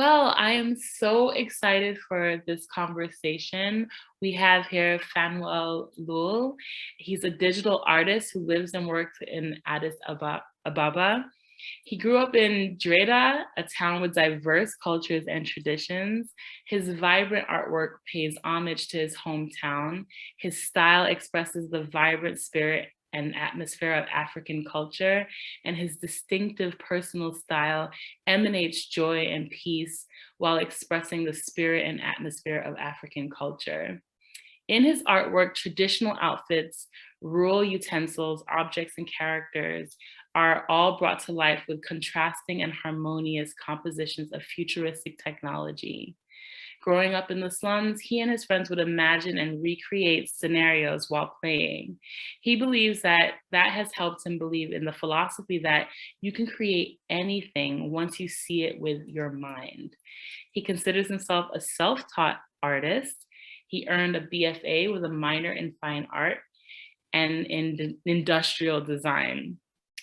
Well, I am so excited for this conversation. We have here Fanuel Leul. He's a digital artist who lives and works in Ababa. He grew up in Dreda, a town with diverse cultures and traditions. His vibrant artwork pays homage to his hometown. His style expresses the vibrant spirit and atmosphere of African culture, and his distinctive personal style emanates joy and peace while expressing the spirit and atmosphere of African culture. In his artwork, traditional outfits, rural utensils, objects, and characters are all brought to life with contrasting and harmonious compositions of futuristic technology. Growing up in the slums, he and his friends would imagine and recreate scenarios while playing. He believes that that has helped him believe in the philosophy that you can create anything once you see it with your mind. He considers himself a self-taught artist. He earned a BFA with a minor in fine art and in industrial design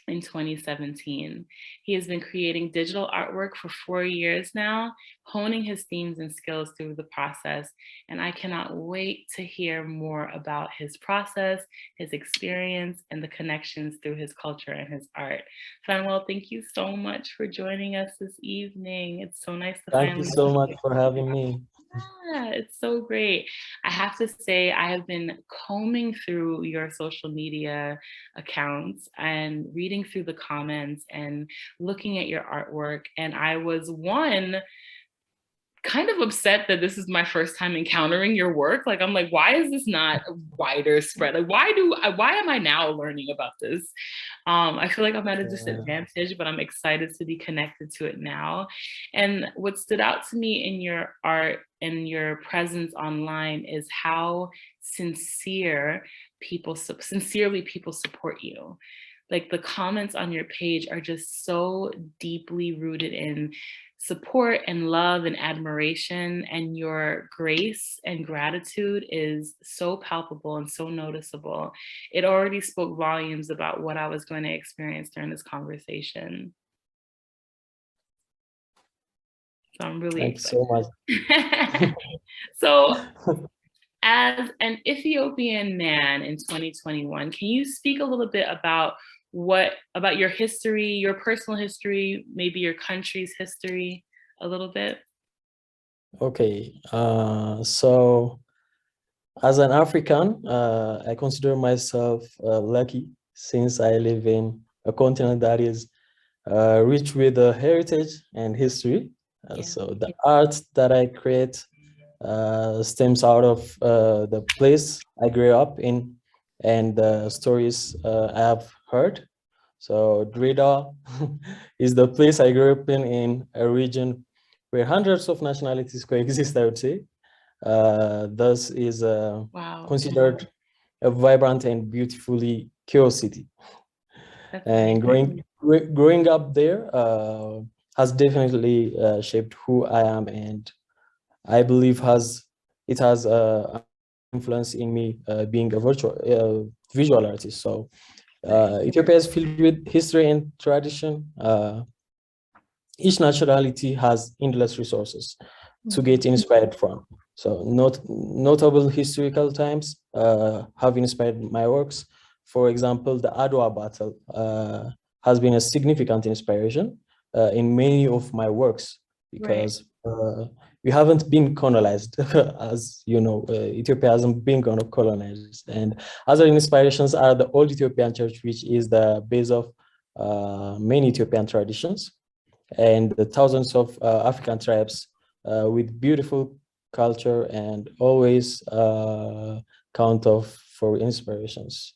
in 2017. He has been creating digital artwork for 4 years now, honing his themes and skills through the process. And I cannot wait to hear more about his process, his experience, and the connections through his culture and his art. Fanuel, thank you so much for joining us this evening. It's so nice to Thank you finally so much for having me. yeah, it's so great. I have to say, I have been combing through your social media accounts and reading through the comments and looking at your artwork. And I was kind of upset that this is my first time encountering your work. Like, I'm like, why is this not wider spread? Like, why am I now learning about this? I feel like I'm at a disadvantage, but I'm excited to be connected to it now. And what stood out to me in your art and your presence online is how sincerely people support you. Like the comments on your page are just so deeply rooted in support and love and admiration, and your grace and gratitude is so palpable and so noticeable. It already spoke volumes about what I was going to experience during this conversation. So I'm really excited. Thank you so much. So as an Ethiopian man in 2021, can you speak a little bit about your history, your personal history, maybe your country's history a little bit? Okay, so as an African, I consider myself lucky since I live in a continent that is rich with heritage and history. So the art that I create stems out of the place I grew up in and the stories I have heard. So Dreda is the place I grew up in a region where hundreds of nationalities coexist, I would say. Thus is considered a vibrant and beautifully chaos city. And growing up there has definitely shaped who I am, and I believe it has influence in me being a visual artist. So Ethiopia is filled with history and tradition. Each nationality has endless resources to get inspired from. So notable historical times have inspired my works. For example, the Adwa battle has been a significant inspiration in many of my works because we haven't been colonized, as you know, Ethiopia hasn't been colonized. And other inspirations are the old Ethiopian church, which is the base of many Ethiopian traditions, and the thousands of African tribes with beautiful culture and always count for inspirations.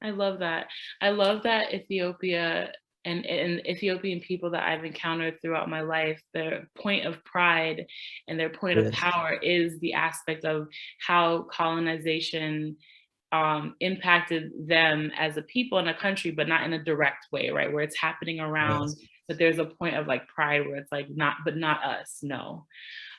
I love that. I love that Ethiopia and Ethiopian people that I've encountered throughout my life, their point of pride and their point of power is the aspect of how colonization impacted them as a people in a country, but not in a direct way, right? Where it's happening around, but there's a point of like pride where it's like, not us, no.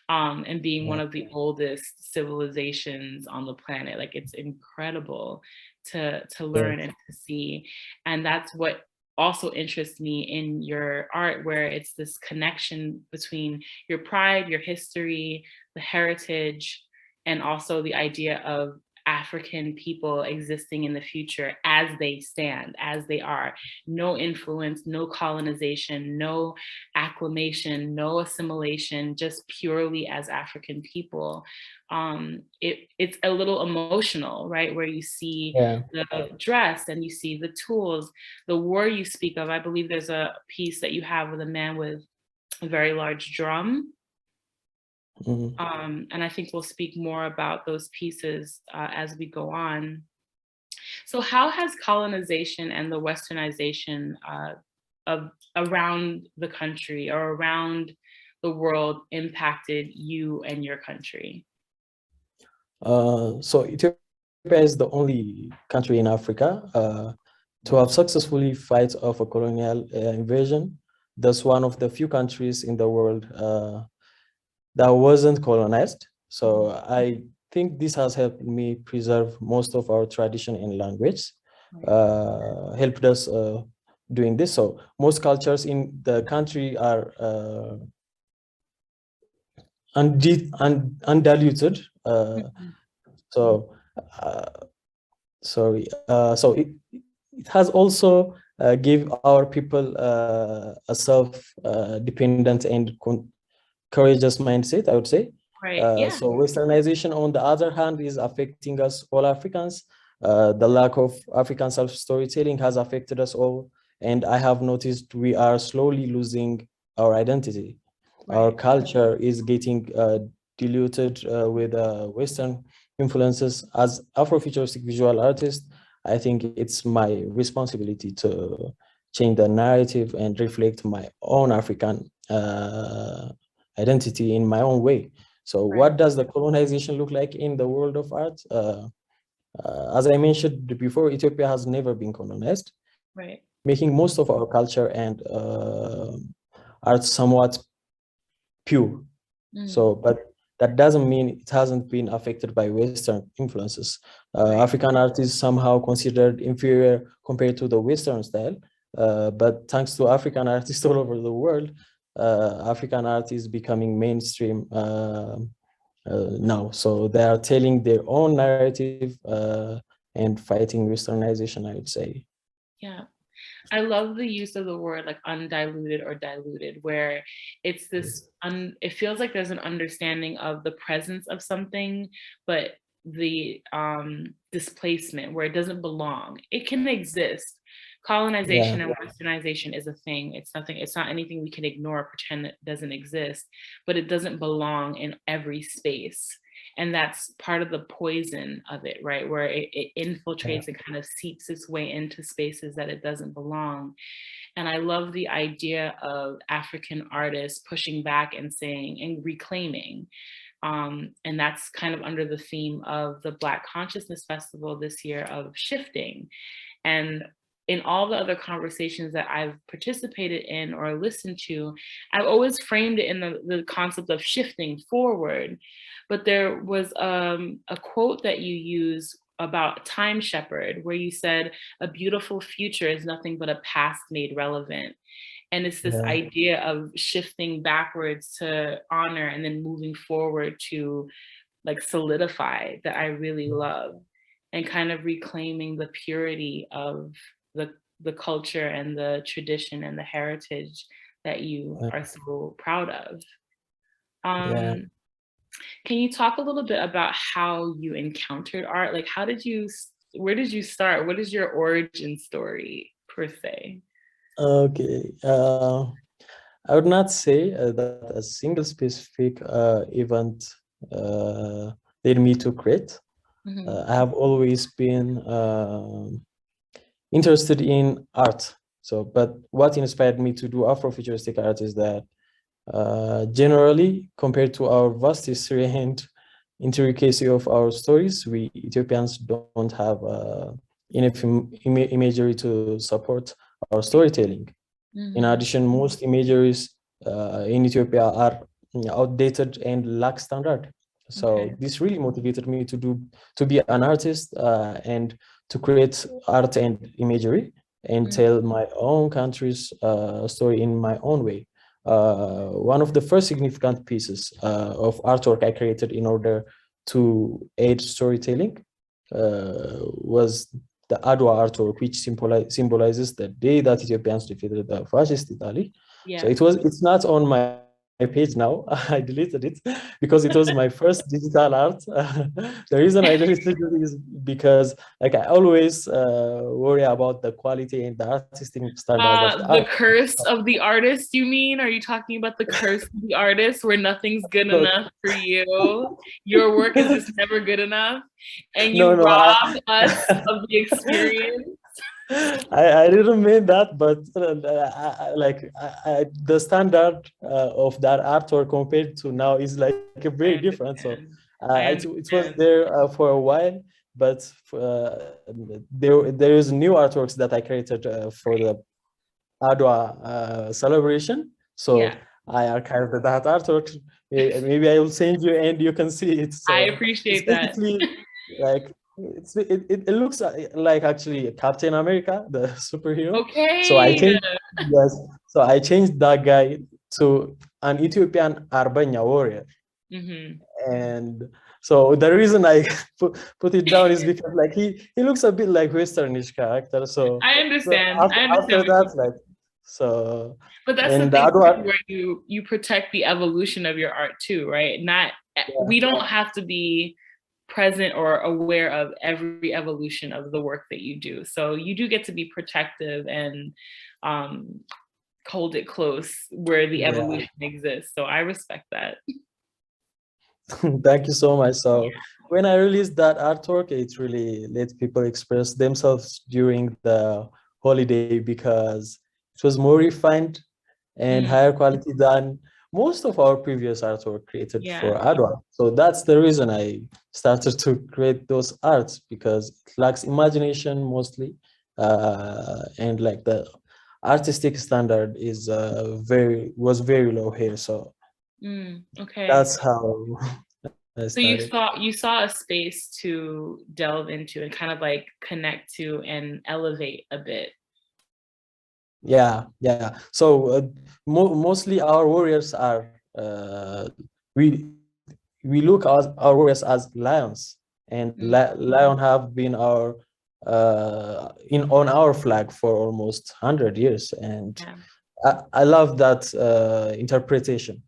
And being one of the oldest civilizations on the planet, like it's incredible to learn and to see. And that's what also interests me in your art, where it's this connection between your pride, your history, the heritage, and also the idea of African people existing in the future as they stand, as they are. No influence, no colonization, no acclamation, no assimilation, just purely as African people. It's a little emotional, right? Where you see Yeah. the dress and you see the tools, the war you speak of. I believe there's a piece that you have with a man with a very large drum. Mhm. And I think we'll speak more about those pieces as we go on. So, how has colonization and the westernization of around the country or around the world impacted you and your country? So Ethiopia is the only country in Africa to have successfully fight off a colonial invasion. That's one of the few countries in the world that wasn't colonized. So I think this has helped me preserve most of our tradition and language, helped us doing this. So most cultures in the country are undiluted. So uh, sorry. So it has also give our people a self-dependent and courageous mindset, I would say. Right. Yeah. So Westernization, on the other hand, is affecting us all Africans. The lack of African self-storytelling has affected us all. And I have noticed we are slowly losing our identity. Our Right. culture is getting diluted with Western influences. As Afrofuturistic visual artist, I think it's my responsibility to change the narrative and reflect my own African identity in my own way. So Right. what does the colonization look like in the world of art? As I mentioned before, Ethiopia has never been colonized, Right. making most of our culture and art somewhat pure. So, but that doesn't mean it hasn't been affected by Western influences. African art is somehow considered inferior compared to the Western style. But thanks to African artists all over the world, African art is becoming mainstream now. So they are telling their own narrative and fighting Westernization, I would say. Yeah. I love the use of the word like undiluted or diluted, where it's this, it feels like there's an understanding of the presence of something, but the displacement where it doesn't belong. It can exist. Yeah, Colonization and westernization is a thing. It's nothing, it's not anything we can ignore, or pretend it doesn't exist, but it doesn't belong in every space. And that's part of the poison of it, right? Where it yeah, infiltrates and kind of seeps its way into spaces that it doesn't belong. And I love the idea of African artists pushing back and saying and reclaiming. And that's kind of under the theme of the Black Consciousness Festival this year of shifting. And in all the other conversations that I've participated in or listened to, I've always framed it in the concept of shifting forward. But there was a quote that you use about Time Shepherd, where you said, "A beautiful future is nothing but a past made relevant." And it's this yeah, idea of shifting backwards to honor and then moving forward to like solidify, that I really love, and kind of reclaiming the purity of the the culture and the tradition and the heritage that you yeah. are so proud of. Yeah. Um, can you talk a little bit about how you encountered art? Like, how did you, where did you start? What is your origin story per se? Okay. I would not say that a single specific event uh, led me to create. Mhm. I have always been interested in art. So, but what inspired me to do Afrofuturistic art is that generally, compared to our vast history and intricacy of our stories, we Ethiopians don't have enough imagery to support our storytelling. In Mhm. addition, most imageries in Ethiopia are outdated and lack standard. Okay. So this really motivated me to be an artist and to create art and imagery. and tell my own country's story in my own way. One of the first significant pieces of artwork I created in order to aid storytelling was the Adwa artwork, which symbolizes the day that Ethiopians defeated the fascist Italy. Yeah. So it's not on my page now. I deleted it because it was my first digital art. The reason I deleted it is because like I always worry about the quality and the artistic standards of the The art. curse of the artist, you mean? Are you talking about the curse of the artist where nothing's good No, enough for you? Your work is just never good enough and you no, rob us of the experience? I didn't mean that, but the standard of that artwork compared to now is like very different. So I it was understand. there for a while, but there is new artworks that I created for the Adwa celebration. So Yeah, I archived that artwork. Maybe I will send you and you can see it. I So it's appreciate that. basically like it looks like actually Captain America, the superhero. So I Okay. changed, yes. So I changed that guy to an Ethiopian Arbanya warrior. And so the reason I put it down is because like he looks a bit like Westernish character. So I understand. I after understand. that, like so, But that's the and the thing other too, one, where you protect the evolution of your art too, right? Not yeah, we don't have to be present or aware of every evolution of the work that you do. So you do get to be protective and um, hold it close where the yeah. evolution exists. So I respect that. Thank you so much. So when I released that artwork, it really let people express themselves during the holiday because it was more refined and higher quality than most of our previous artwork created for Yeah. Adwa. So that's the reason I started to create those arts, because it lacks imagination mostly, and like the artistic standard is was very low here. So Okay. that's how I So started. you saw a space to delve into and kind of like connect to and elevate a bit. Yeah. So mostly our warriors are we look at our warriors as lions, and lion have been our in on our flag for almost 100 years, and Yeah. I love that interpretation.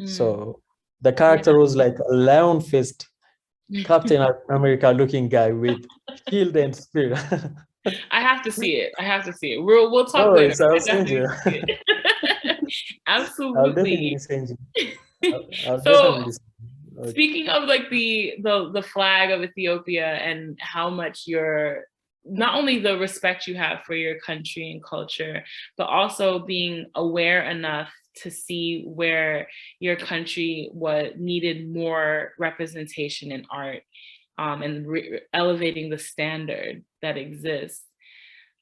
So the character was like a lion-faced Captain America looking guy with shield and spear. I have to see it. I have to see it. We'll No talk later. worries, I'll I send definitely you. need to see it. I'll definitely Absolutely. send you. I'll So definitely send you. Okay. speaking of like the flag of Ethiopia and how much you're not only the respect you have for your country and culture, but also being aware enough to see where your country needed more representation in art, and elevating the standard that exists.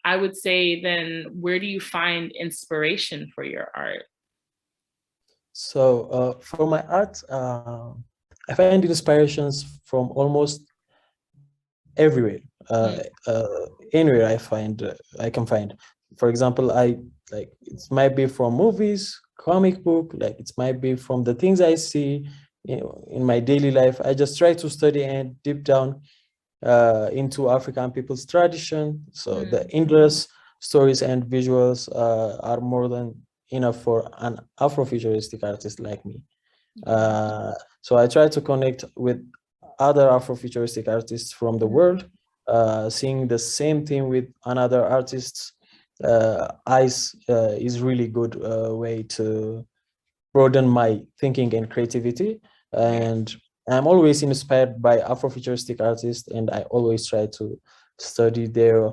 I would say then, where do you find inspiration for your art? So for my art, I find inspirations from almost everywhere. Anywhere I can find. For example, I like it might be from movies, comic book, like it might be from the things I see, in my daily life. I just try to study and deep down into African people's tradition. So the endless stories and visuals are more than enough for an Afrofuturistic artist like me. So I try to connect with other Afrofuturistic artists from the world, seeing the same thing with another artist's eyes is really good way to broaden my thinking and creativity. And I'm always inspired by Afrofuturistic artists, and I always try to study their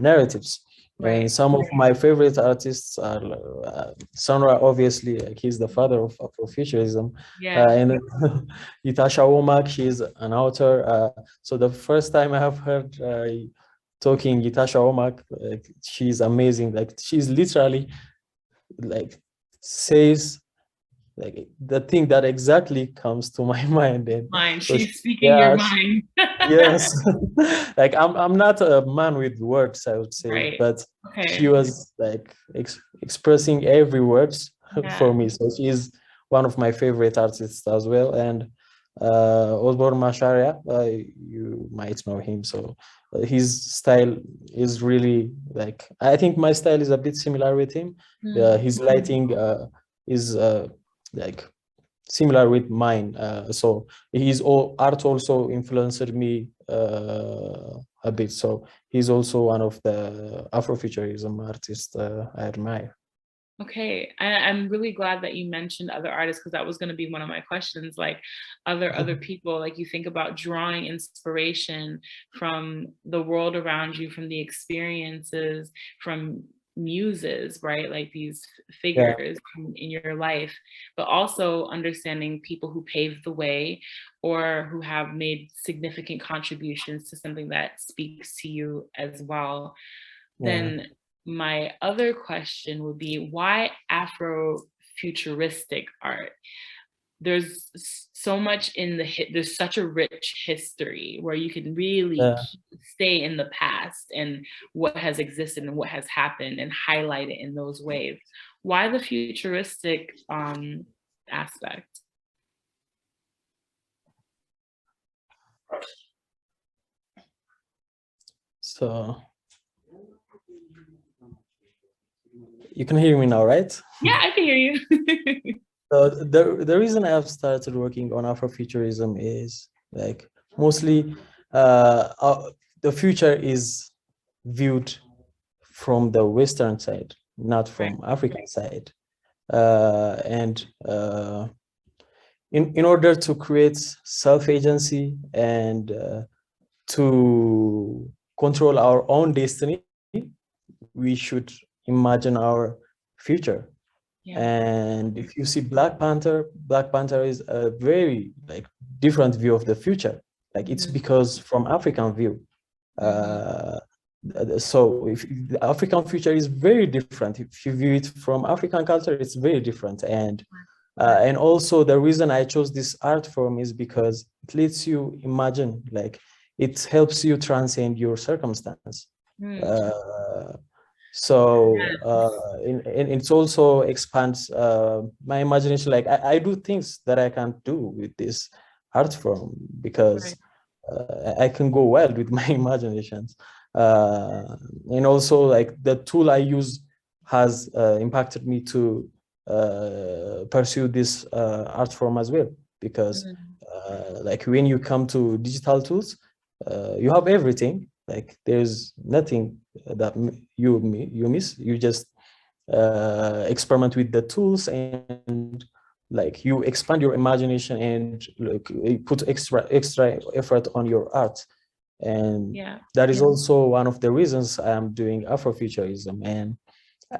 narratives. And some of my favorite artists are Sonra, obviously, like he's the father of Afrofuturism, and Yitasha Womack, she's an author. So the first time I have heard talking Yitasha Womack, she's amazing. Like she's literally like says like the thing that exactly comes to my mind. And Mind. so She's speaking your yeah, mind. yes. Like I'm not a man with words, I would say, Right. but she Okay. was like expressing every words for Yeah. me. So she is one of my favorite artists as well. And Osborne Masharia, you might know him. So his style is really like, I think my style is a bit similar with him. His lighting is like similar with mine. So his art also influenced me a bit. So he's also one of the Afrofuturism artists I admire. Okay, I'm really glad that you mentioned other artists, because that was going to be one of my questions. Like other people, like you think about drawing inspiration from the world around you, from the experiences, from muses, right? Like these Yeah, figures in your life, but also understanding people who paved the way or who have made significant contributions to something that speaks to you as well. yeah. Then my other question would be, why Afrofuturistic art? There's so much in there's such a rich history where you can really Yeah. stay in the past and what has existed and what has happened and highlight it in those ways. Why the futuristic aspect? So you can hear me now, right? Yeah, I can hear you. So the reason I've started working on Afrofuturism is like mostly the future is viewed from the Western side, not Right. from African side. And in order to create self-agency and to control our own destiny, we should imagine our future. Yeah. And if you see Black Panther is a very like different view of the future. Like it's because from African view. Uh, so if the African future is very different, if you view it from African culture, it's very different. And also the reason I chose this art form is because it lets you imagine, like it helps you transcend your circumstance. Uh, so it's also expands my imagination. Like I do things that I can't do with this art form because I can go wild with my imaginations. And also like the tool I use has impacted me to pursue this art form as well, because like when you come to digital tools, you have everything. Like there's nothing that you miss. You just experiment with the tools and like you expand your imagination and like you put extra effort on your art. And that is also one of the reasons I am doing Afrofuturism. And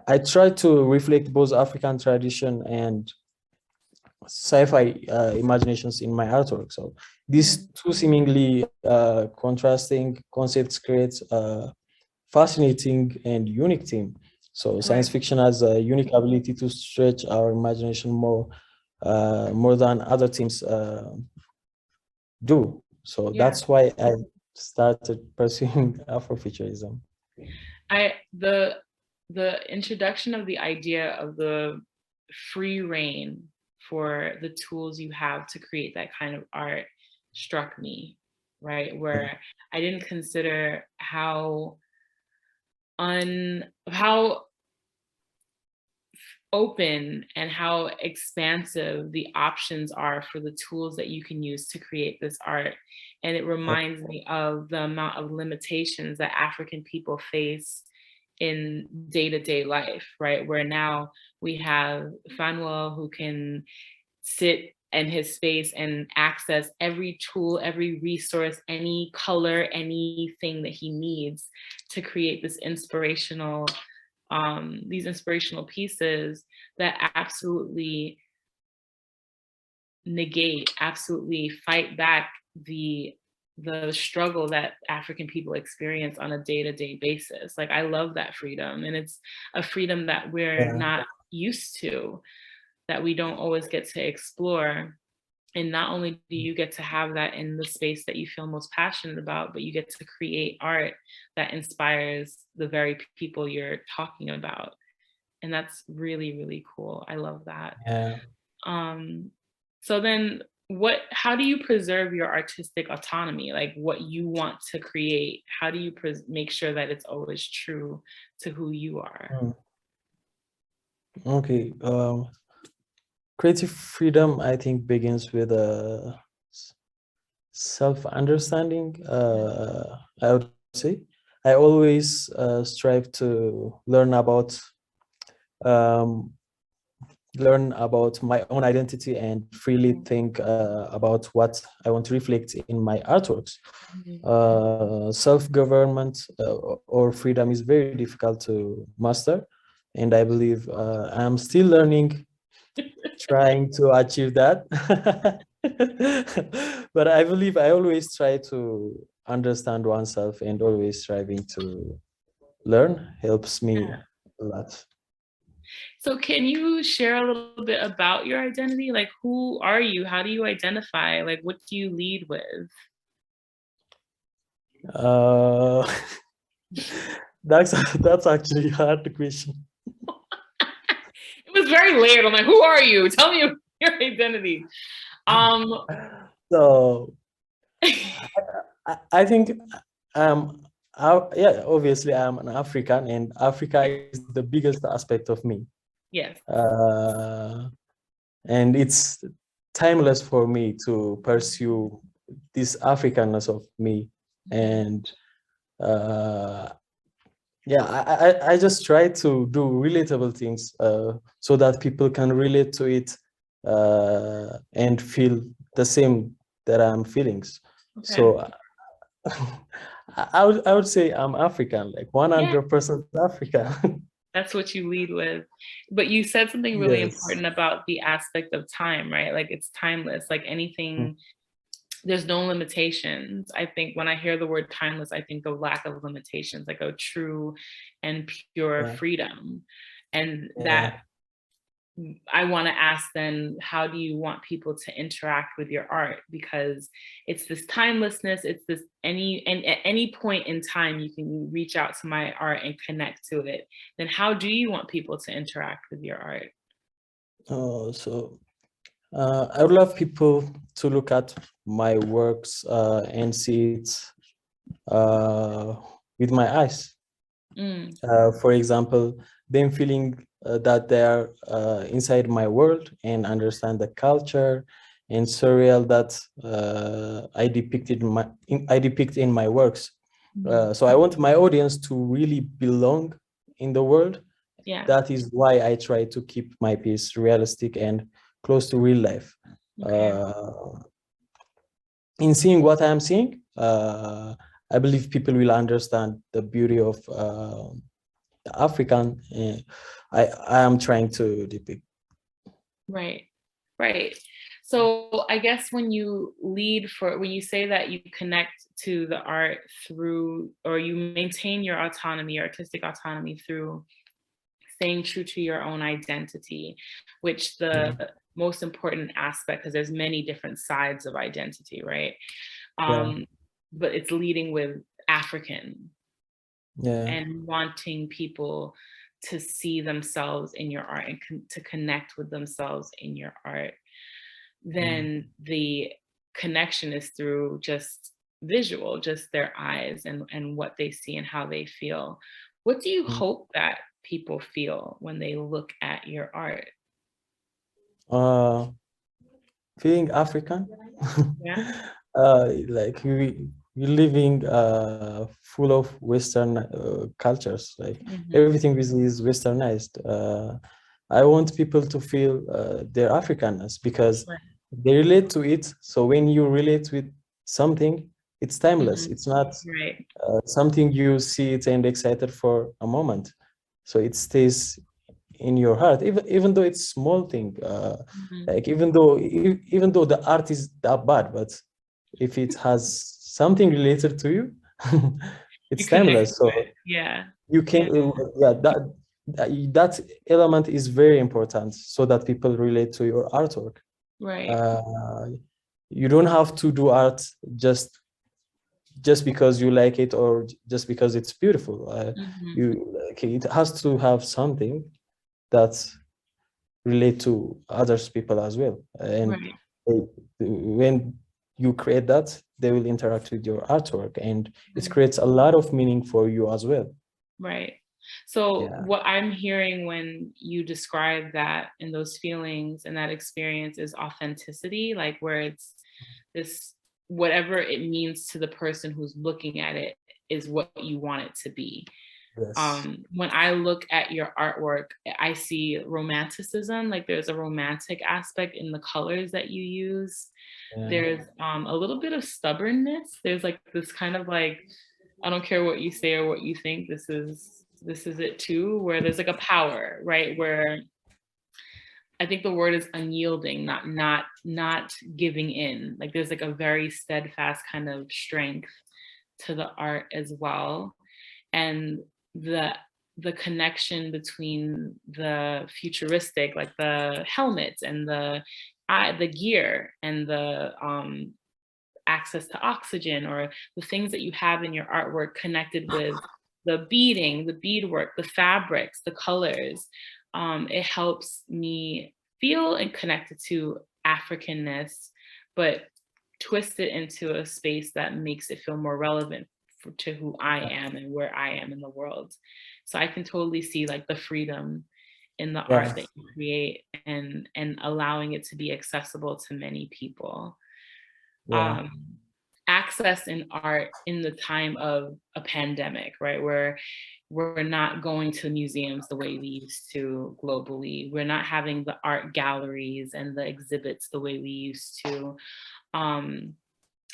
I try to reflect both African tradition and sci-fi imaginations in my artwork. So these two seemingly contrasting concepts create a fascinating and unique theme. So science fiction has a unique ability to stretch our imagination more than other themes do. So that's why I started pursuing Afrofuturism. The introduction of the idea of the free reign for the tools you have to create that kind of art struck me, right? Where I didn't consider how open and how expansive the options are for the tools that you can use to create this art. And it reminds me of the amount of limitations that African people face in day-to-day life, right? Where now we have Fanuel who can sit in his space and access every tool, every resource, any color, anything that he needs to create this these inspirational pieces that absolutely negate, absolutely fight back the struggle that African people experience on a day-to-day basis. Like I love that freedom, and it's a freedom that we're not used to. that we don't always get to explore. And not only do you get to have that in the space that you feel most passionate about, but you get to create art that inspires the very people you're talking about. And that's really, really cool. I love that. Yeah. So then how do you preserve your artistic autonomy? Like what you want to create, how do you make sure that it's always true to who you are? Okay. Creative freedom, I think, begins with a self-understanding. I would say I always strive to learn about my own identity and freely think about what I want to reflect in my artworks. Self-government or freedom is very difficult to master, and I believe I'm still learning, trying to achieve that. But I believe I always try to understand oneself, and always striving to learn helps me a lot. So can you share a little bit about your identity? Like, who are you? How do you identify? Like, what do you lead with? That's actually a hard question. It was very layered. I'm like, who are you? Tell me your identity. So I think yeah, obviously I'm an African, and Africa is the biggest aspect of me. Yes. And it's timeless for me to pursue this Africanness of me. And yeah, I just try to do relatable things so that people can relate to it and feel the same that I'm feeling. Okay. So I would say I'm African, like 100% African. That's what you lead with. But you said something really important about the aspect of time, right? Like it's timeless, like anything, there's no limitations. I think when I hear the word timeless, I think of lack of limitations, like a true and pure freedom. And that I want to ask then, how do you want people to interact with your art? Because it's this timelessness, it's this and at any point in time, you can reach out to my art and connect to it. Then how do you want people to interact with your art? So I would love people to look at my works and see it with my eyes. For example, them feeling that they are inside my world and understand the culture and surreal that I depict in my works. So I want my audience to really belong in the world. Yeah. That is why I try to keep my piece realistic and close to real life. In seeing what I'm seeing, I believe people will understand the beauty of the African I am trying to depict. Right. So I guess when you when you say that you connect to the art through, or you maintain your autonomy, your artistic autonomy through staying true to your own identity, which the most important aspect, because there's many different sides of identity, right? But it's leading with African and wanting people to see themselves in your art and to connect with themselves in your art. Then the connection is through just visual, just their eyes and what they see and how they feel. What do you hope that people feel when they look at your art? Feeling African. Like we living full of Western cultures. Like everything is Westernized. I want people to feel their Africanness because they relate to it. So when you relate with something, it's timeless. It's not something you see it and excited for a moment. So it stays in your heart, even though it's small thing. Like even though the art is that bad, but if it has something related to you, it's timeless. So you can that element is very important so that people relate to your artwork. Right. You don't have to do art just because you like it or just because it's beautiful. It has to have something that relate to others people as well. And Right. when you create that, they will interact with your artwork, and it Right. creates a lot of meaning for you as well. Right. So Yeah. what I'm hearing when you describe that and those feelings and that experience is authenticity, like where it's this, whatever it means to the person who's looking at it is what you want it to be. Yes. When I look at your artwork, I see romanticism, like there's a romantic aspect in the colors that you use. Yeah. There's a little bit of stubbornness. There's like this kind of like, I don't care what you say or what you think, this is it too, where there's like a power, right? Where I think the word is unyielding, not giving in. Like there's like a very steadfast kind of strength to the art as well. And the connection between the futuristic, like the helmets and the gear and the access to oxygen, or the things that you have in your artwork connected with the beading, the beadwork, the fabrics, the colors. It helps me feel and connected to Africanness, but twist it into a space that makes it feel more relevant to who I am and where I am in the world. So I can totally see like the freedom in the art Yeah. that you create, and allowing it to be accessible to many people. Yeah. Access in art in the time of a pandemic, right? Where we're not going to museums the way we used to globally. We're not having the art galleries and the exhibits the way we used to.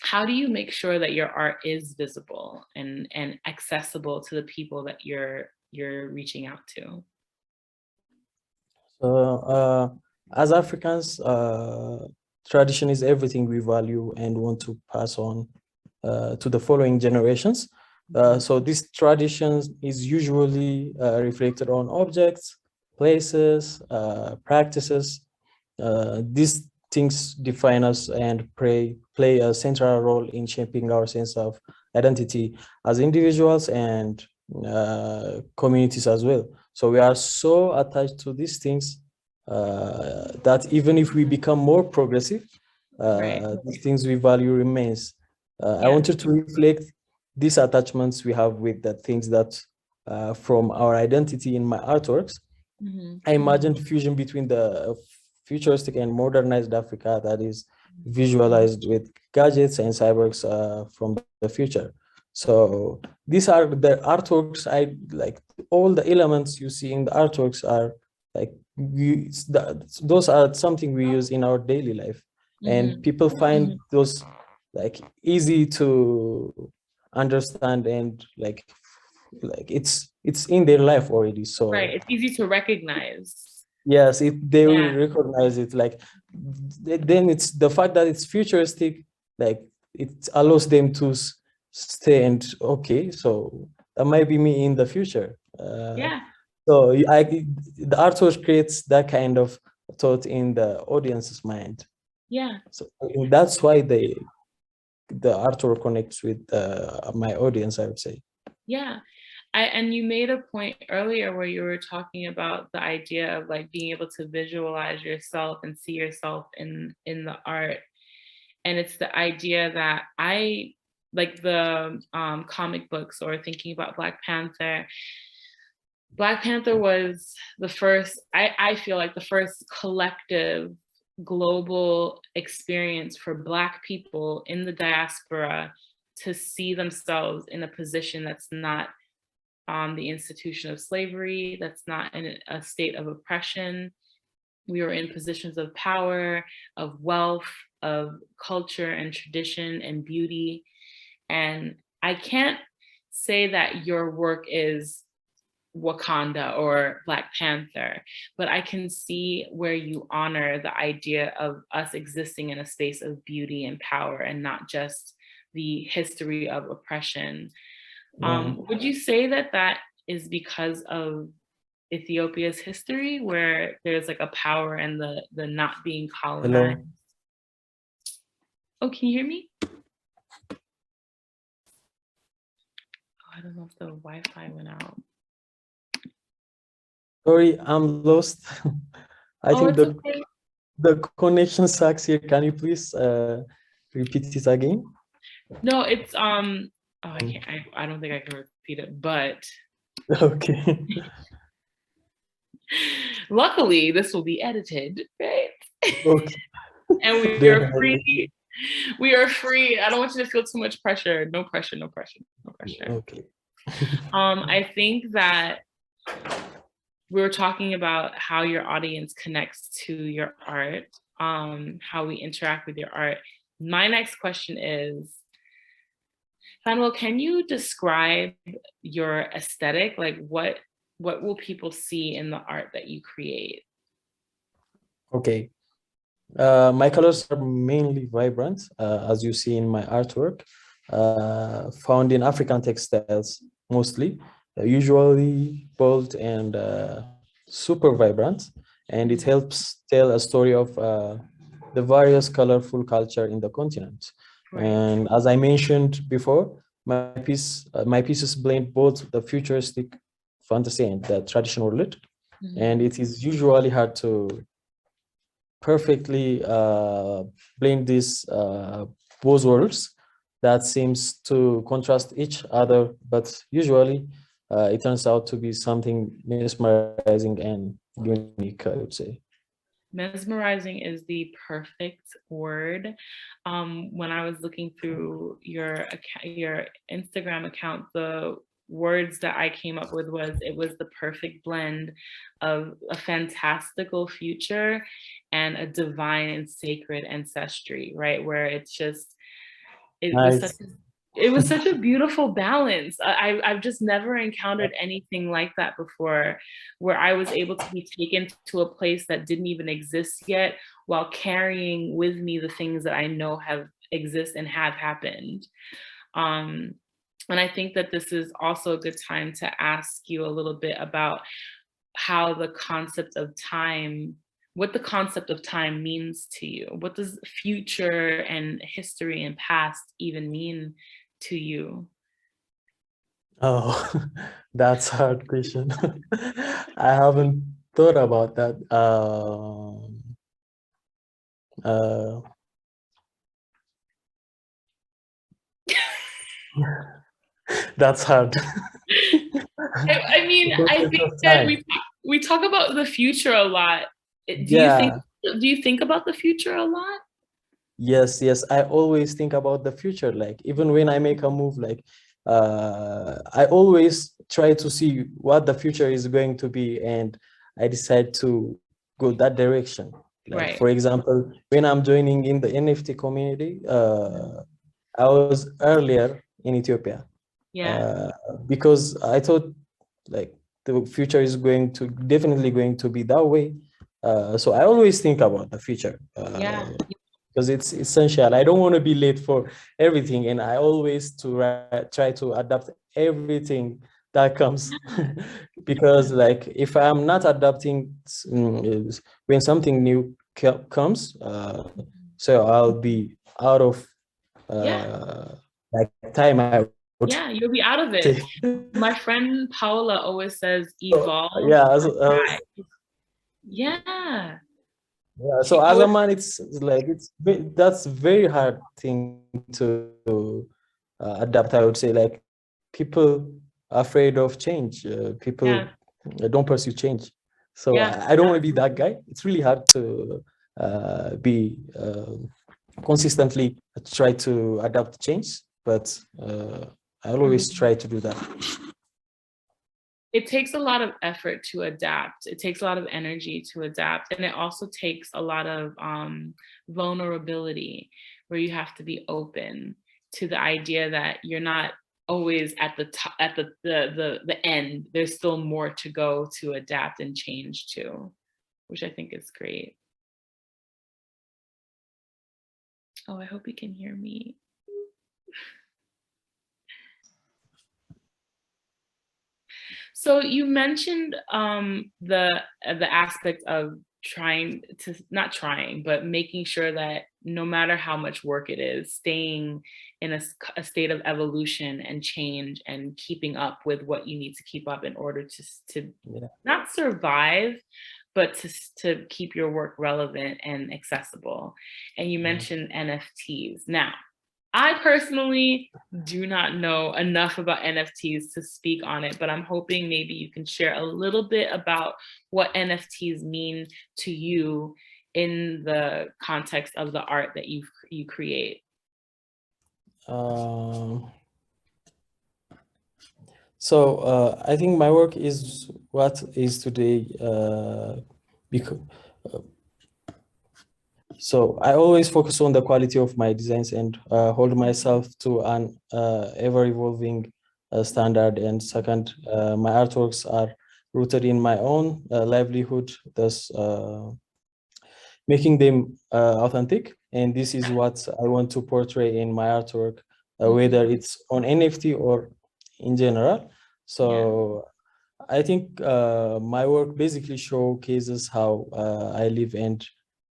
How do you make sure that your art is visible and accessible to the people that you're reaching out to? So as Africans, tradition is everything we value and want to pass on to the following generations. So this tradition is usually reflected on objects, places, practices. These things define us and play a central role in shaping our sense of identity as individuals and communities as well. So we are so attached to these things that even if we become more progressive, Right. these things we value remains. I Yeah. wanted to reflect these attachments we have with the things that from our identity in my artworks. I imagined fusion between the futuristic and modernized Africa that is visualized with gadgets and cyborgs from the future. So these are the artworks. I like all the elements you see in the artworks are like those are something we use in our daily life, and people find those like easy to understand and like it's in their life already. Right. So It's easy to recognize. yes, they will Yeah. recognize it. Like then it's the fact that it's futuristic, like it allows them to stay and okay, so that might be me in the future. Yeah. So the artwork creates that kind of thought in the audience's mind. Yeah. So that's why the artwork connects with my audience, I would say. Yeah. And you made a point earlier where you were talking about the idea of like being able to visualize yourself and see yourself in the art. And it's the idea that I like the comic books, or thinking about Black Panther. Black Panther was the first, I feel like the first collective global experience for Black people in the diaspora to see themselves in a position that's not the institution of slavery, that's not in a state of oppression. We were in positions of power, of wealth, of culture and tradition and beauty. And I can't say that your work is Wakanda or Black Panther, but I can see where you honor the idea of us existing in a space of beauty and power and not just the history of oppression. Yeah. Would you say that that is because of Ethiopia's history, where there's like a power in the not being colonized. Hello. Oh, can you hear me? Oh, I don't know if the Wi-Fi went out. Sorry, I'm lost. I Oh, think it's okay. the connection sucks here. Can you please repeat it again? No, it's oh, I can't. I don't think I can repeat it, but Okay. luckily this will be edited, right? Okay. And we are Definitely. free. We are free. I don't want you to feel too much pressure. No pressure, no pressure, no pressure. Okay. I think that we were talking about how your audience connects to your art, how we interact with your art. My next question is, Fanuel, can you describe your aesthetic? Like what will people see in the art that you create? Okay. My colors are mainly vibrant, as you see in my artwork, found in African textiles mostly, usually bold and super vibrant, and it helps tell a story of the various colorful culture in the continent. Right. And as I mentioned before, my pieces blend both the futuristic fantasy and the traditional world, and it is usually hard to perfectly blend these both worlds that seems to contrast each other, but usually it turns out to be something mesmerizing and unique, I would say. Mesmerizing is the perfect word. When I was looking through your Instagram account, the words that I came up with was it was the perfect blend of a fantastical future and a divine and sacred ancestry, right? Where it's just it was such Nice. it was such a beautiful balance. I've just never encountered anything like that before, where I was able to be taken to a place that didn't even exist yet, while carrying with me the things that I know have exist and have happened. Um, and I think that this is also a good time to ask you a little bit about how the concept of time, what the concept of time means to you. What does future and history and past even mean to you? Oh, that's a hard question. I haven't thought about that. Uh, that's hard. I mean, The I concept think of that time. we talk about the future a lot. Yeah. Do you think about the future a lot? Yes, yes. I always think about the future. Like even when I make a move, like I always try to see what the future is going to be, and I decide to go that direction. Like Right. for example, when I'm joining in the NFT community, I was earlier in Ethiopia Yeah. uh, because I thought like the future is going to definitely going to be that way. So I always think about the future. Yeah. Because it's essential. I don't want to be late for everything, and I always try to adapt everything that comes. Because like if I'm not adapting when something new comes, so I'll be out of Yeah. like time, I would Yeah. You'll be out of it. say. My friend Paola always says So evolve yeah, or so, thrive. Yeah. yeah, She so as a always, man, it's like that's very hard thing to adapt. I would say like people are afraid of change. People yeah. don't pursue change. So Yeah. I don't want to be that guy. It's really hard to be consistently try to adapt change, but I always Mhm. try to do that. It takes a lot of effort to adapt. It takes a lot of energy to adapt. And it also takes a lot of vulnerability, where you have to be open to the idea that you're not always at the top, at the end. There's still more to go to adapt and change to, which I think is great. Oh, I hope you can hear me. So you mentioned the aspect of not trying, but making sure that no matter how much work it is, staying in a state of evolution and change and keeping up with what you need to keep up in order to Yeah. not survive, but to keep your work relevant and accessible. And you Yeah. mentioned NFTs. Now, I personally do not know enough about NFTs to speak on it, but I'm hoping maybe you can share a little bit about what NFTs mean to you in the context of the art that you create. I think my work is what is today because so I always focus on the quality of my designs and hold myself to an ever-evolving standard. And second, my artworks are rooted in my own livelihood, thus making them authentic. And this is what I want to portray in my artwork, whether it's on NFT or in general. So I think my work basically showcases how I live and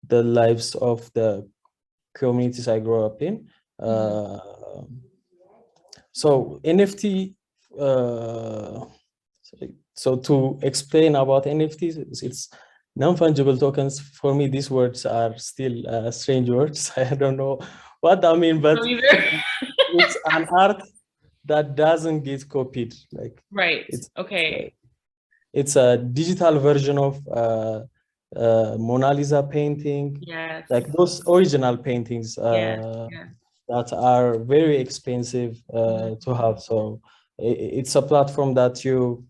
the lives of the communities I grew up in. So NFT, so to explain about NFTs, it's non-fungible tokens. For me, these words are still strange words. I don't know what I mean, but it's an art that doesn't get copied. Like Right. it's Okay. it's a digital version of Mona Lisa painting, Yes. like those original paintings Yes. Yes. that are very expensive to have. So it's a platform that you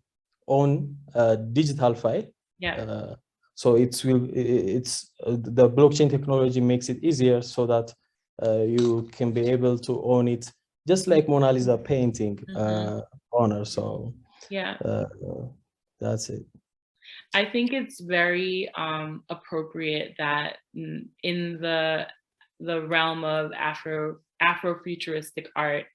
own a digital file. Yeah. So the blockchain technology makes it easier so that you can be able to own it just like Mona Lisa painting owner. So Yeah. that's it. I think it's very appropriate that in the realm of Afrofuturistic art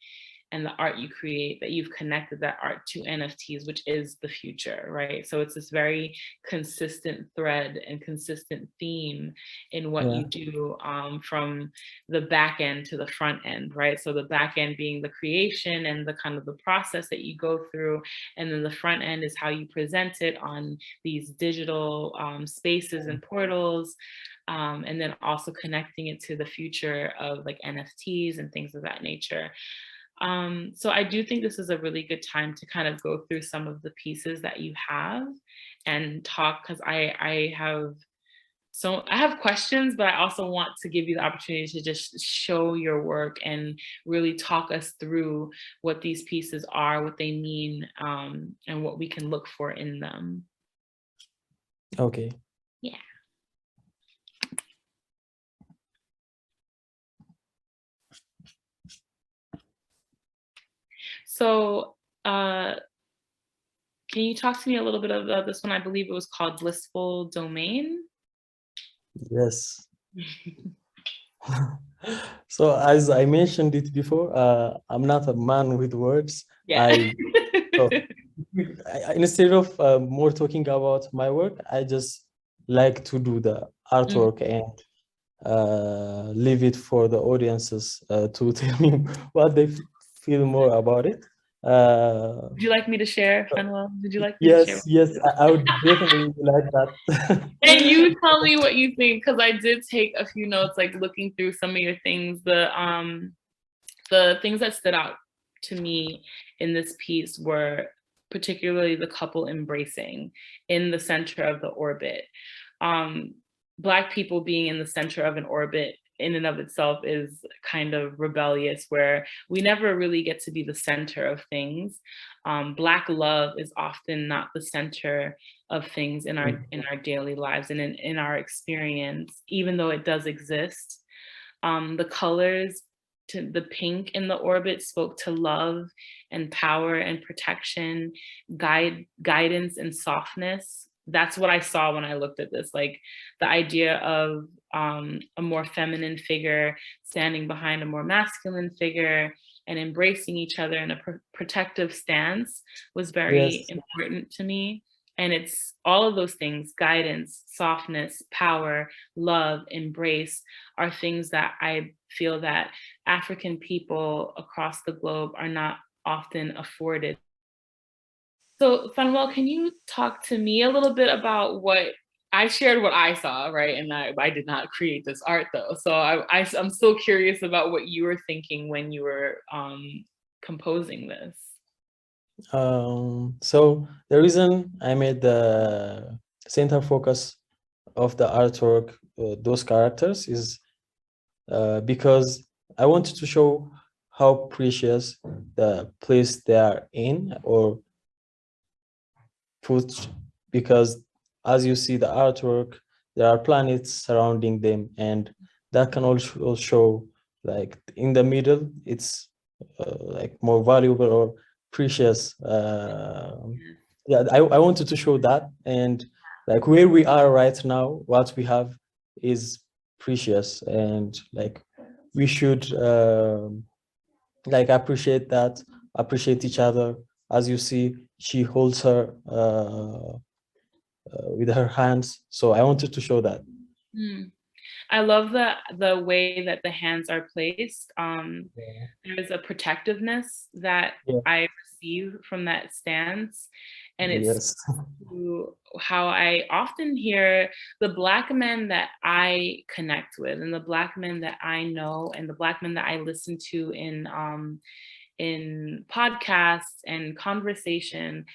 and the art you create, that you've connected that art to NFTs, which is the future, right? So it's this very consistent thread and consistent theme in what you do, from the back end to the front end, right? So the back end being the creation and the kind of the process that you go through, and then the front end is how you present it on these digital spaces and portals. And then also connecting it to the future of like NFTs and things of that nature. So I do think this is a really good time to kind of go through some of the pieces that you have and talk, because I have questions, but I also want to give you the opportunity to just show your work and really talk us through what these pieces are, what they mean, and what we can look for in them. Okay. Yeah. So, can you talk to me a little bit about this one? I believe it was called Blissful Domain. Yes. So as I mentioned it before, I'm not a man with words. Yeah. Instead of more talking about my work, I just like to do the artwork and leave it for the audiences to tell me what they feel more about it. Would you like me to share, Fanuel? Would you like me to share? Yes, I would definitely like that. And you tell me what you think, because I did take a few notes, like looking through some of your things. The things that stood out to me in this piece were particularly the couple embracing in the center of the orbit. Black people being in the center of an orbit in and of itself is kind of rebellious, where we never really get to be the center of things. Black love is often not the center of things in our daily lives and in our experience, even though it does exist. The colors, to the pink in the orbit, spoke to love and power and protection, guidance and softness, that's what I saw when I looked at this, like the idea of a more feminine figure standing behind a more masculine figure and embracing each other in a protective stance was very Yes. important to me. And it's all of those things: guidance, softness, power, love, embrace, are things that I feel that African people across the globe are not often afforded. So, Fanuel, can you talk to me a little bit about what I shared, what I saw, right? And I did not create this art though. So I'm still curious about what you were thinking when you were composing this. So the reason I made the center focus of the artwork, those characters, is because I wanted to show how precious the place they are in or put, because as you see the artwork, there are planets surrounding them, and that can also show, like in the middle, it's like more valuable or precious. Yeah, I wanted to show that, and like where we are right now, what we have is precious, and like we should like appreciate that, appreciate each other. As you see, she holds her with her hands. So I wanted to show that. Mm. I love the way that the hands are placed. Yeah. There's a protectiveness that Yeah. I receive from that stance, and it's Yes. how I often hear the Black men that I connect with, and the Black men that I know, and the Black men that I listen to in podcasts and conversation,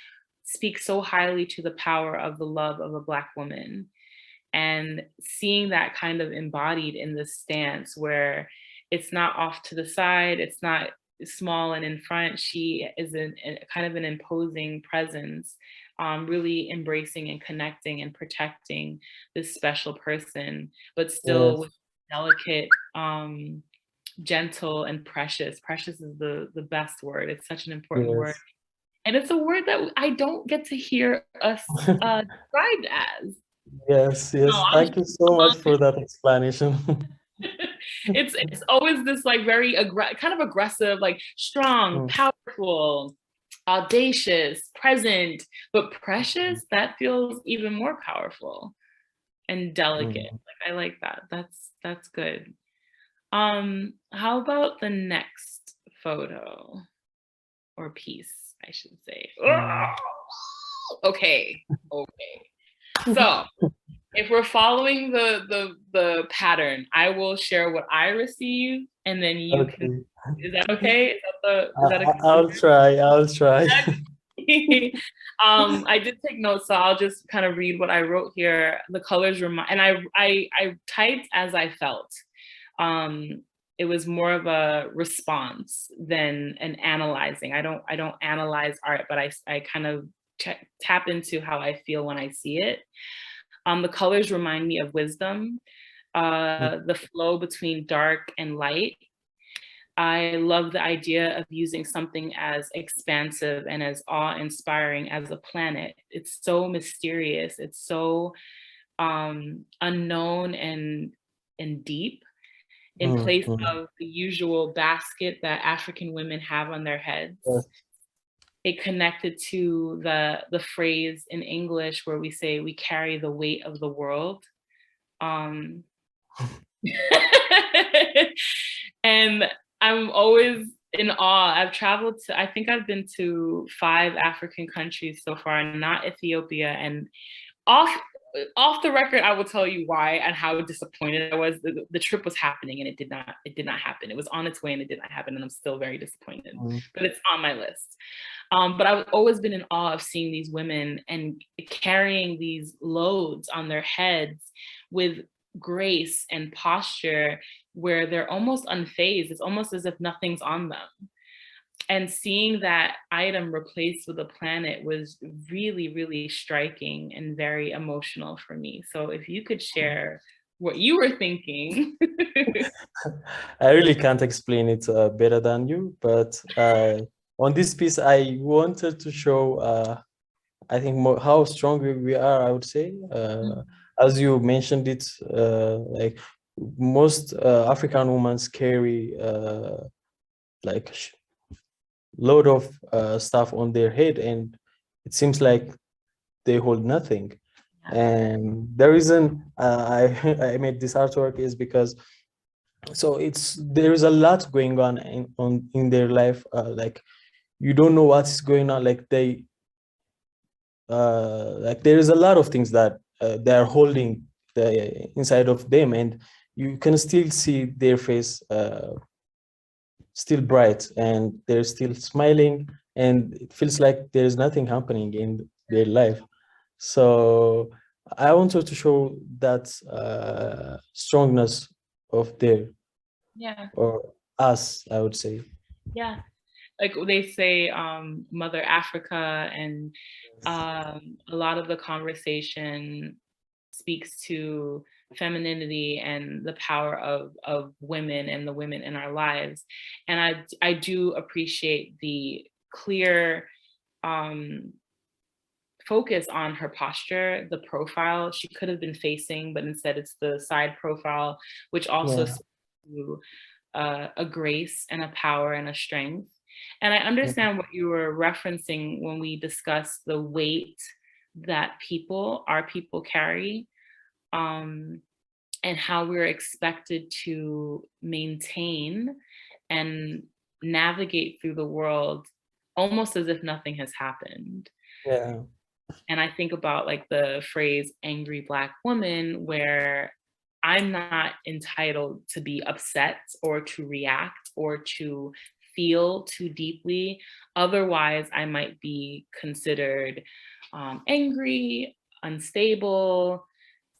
speak so highly to the power of the love of a Black woman. And seeing that kind of embodied in this stance where it's not off to the side, it's not small and in front, she is a kind of an imposing presence, really embracing and connecting and protecting this special person, but still Yes. with delicate, gentle and precious. Precious is the best word. It's such an important word. Yes. And it's a word that I don't get to hear us described as. Yes. No, Yes. I'm Thank you so much for that explanation. it's always this like very kind of aggressive, like strong, Mm, powerful, audacious, present, but precious, that feels even more powerful and delicate. mm. Like I like that. That's good. How about the next photo or piece, I should say. Mm. Okay. Okay. So if we're following the pattern, I will share what I receive, and then you can. Okay. Is that okay? Is that a I'll try. I'll try. I did take notes, so I'll just kind of read what I wrote here. The colors remind, and I typed as I felt. It was more of a response than an analyzing. I don't analyze art, but I kind of tap into how I feel when I see it. The colors remind me of wisdom, the flow between dark and light. I love the idea of using something as expansive and as awe-inspiring as a planet. It's so mysterious. It's so unknown and deep, in Mm, place mm. of the usual basket that African women have on their heads. Yes. It connected to the phrase in English where we say we carry the weight of the world. Um, and I'm always in awe. I've traveled to, I think I've been to 5 African countries so far, not Ethiopia. And off off the record, I will tell you why and how disappointed I was. The trip was happening and it did not happen. It was on its way and it did not happen, and I'm still very disappointed. Mm, But it's on my list. But I've always been in awe of seeing these women and carrying these loads on their heads with grace and posture where they're almost unfazed. It's almost as if nothing's on them. And seeing that item replaced with a planet was really, really striking and very emotional for me. So if you could mm. share what you were thinking. I really can't explain it better than you, but on this piece, I wanted to show I think how strong we are, I would say. As you mentioned it, like most African women carry like load of stuff on their head, and it seems like they hold nothing. Yeah. And the reason I made this artwork is because there is a lot going on in their life. Like you don't know what's going on. Like there is a lot of things that they are holding inside of them, and you can still see their face still bright, and they're still smiling, and it feels like there's nothing happening in their life. So I wanted to show that strongness of their, Yeah. or us, I would say. Yeah. Like they say, Mother Africa, and a lot of the conversation speaks to femininity and the power of women and the women in our lives. And I do appreciate the clear focus on her posture, the profile she could have been facing, but instead it's the side profile, which also Yeah. speaks to a grace and a power and a strength. And I Yeah. understand what you were referencing when we discussed the weight that our people carry, and how we're expected to maintain and navigate through the world almost as if nothing has happened. Yeah. And I think about like the phrase angry Black woman, where I'm not entitled to be upset or to react or to feel too deeply. Otherwise, I might be considered angry, unstable,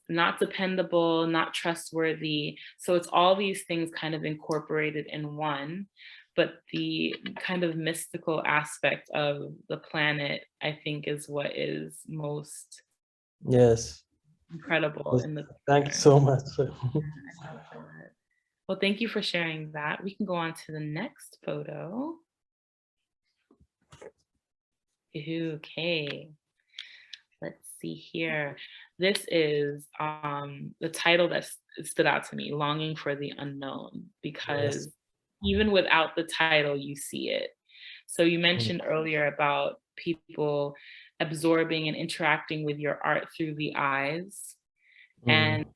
not dependable, not trustworthy. So it's all these things kind of incorporated in one. But the kind of mystical aspect of the planet, I think, is what is most Yes. incredible Yes. in the Thank you picture. so much. I love that. Well, thank you for sharing that. We can go on to the next photo. Okay. Let's see here. This is the title that stood out to me, Longing for the Unknown, Yes. because even without the title, you see it. So you Mm. mentioned earlier about people absorbing and interacting with your art through the eyes. And Mm.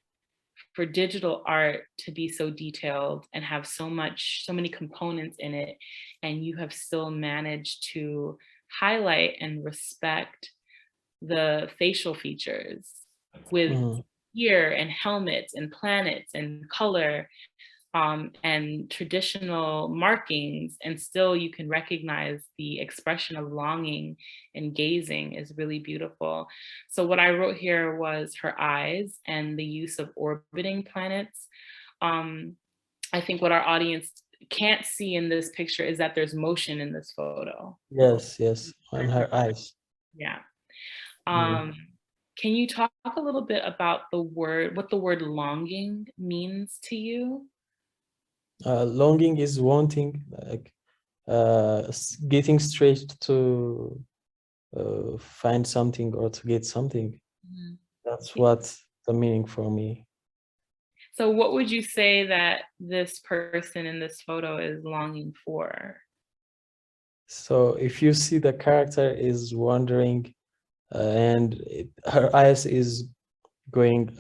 for digital art to be so detailed and have so many components in it, and you have still managed to highlight and respect the facial features with Mm. ear and helmets and planets and color, and traditional markings, and still you can recognize the expression of longing and gazing is really beautiful. So what I wrote here was her eyes and the use of orbiting planets. Um, I think what our audience can't see in this picture is that there's motion in this photo. Yes, yes, on her eyes. Yeah. Mm. Um, can you talk a little bit about what the word longing means to you? Longing is wanting, like getting straight to find something or to get something. Mhm. That's what the meaning for me. So what would you say that this person in this photo is longing for? So if you see the character is wandering, and her eyes is going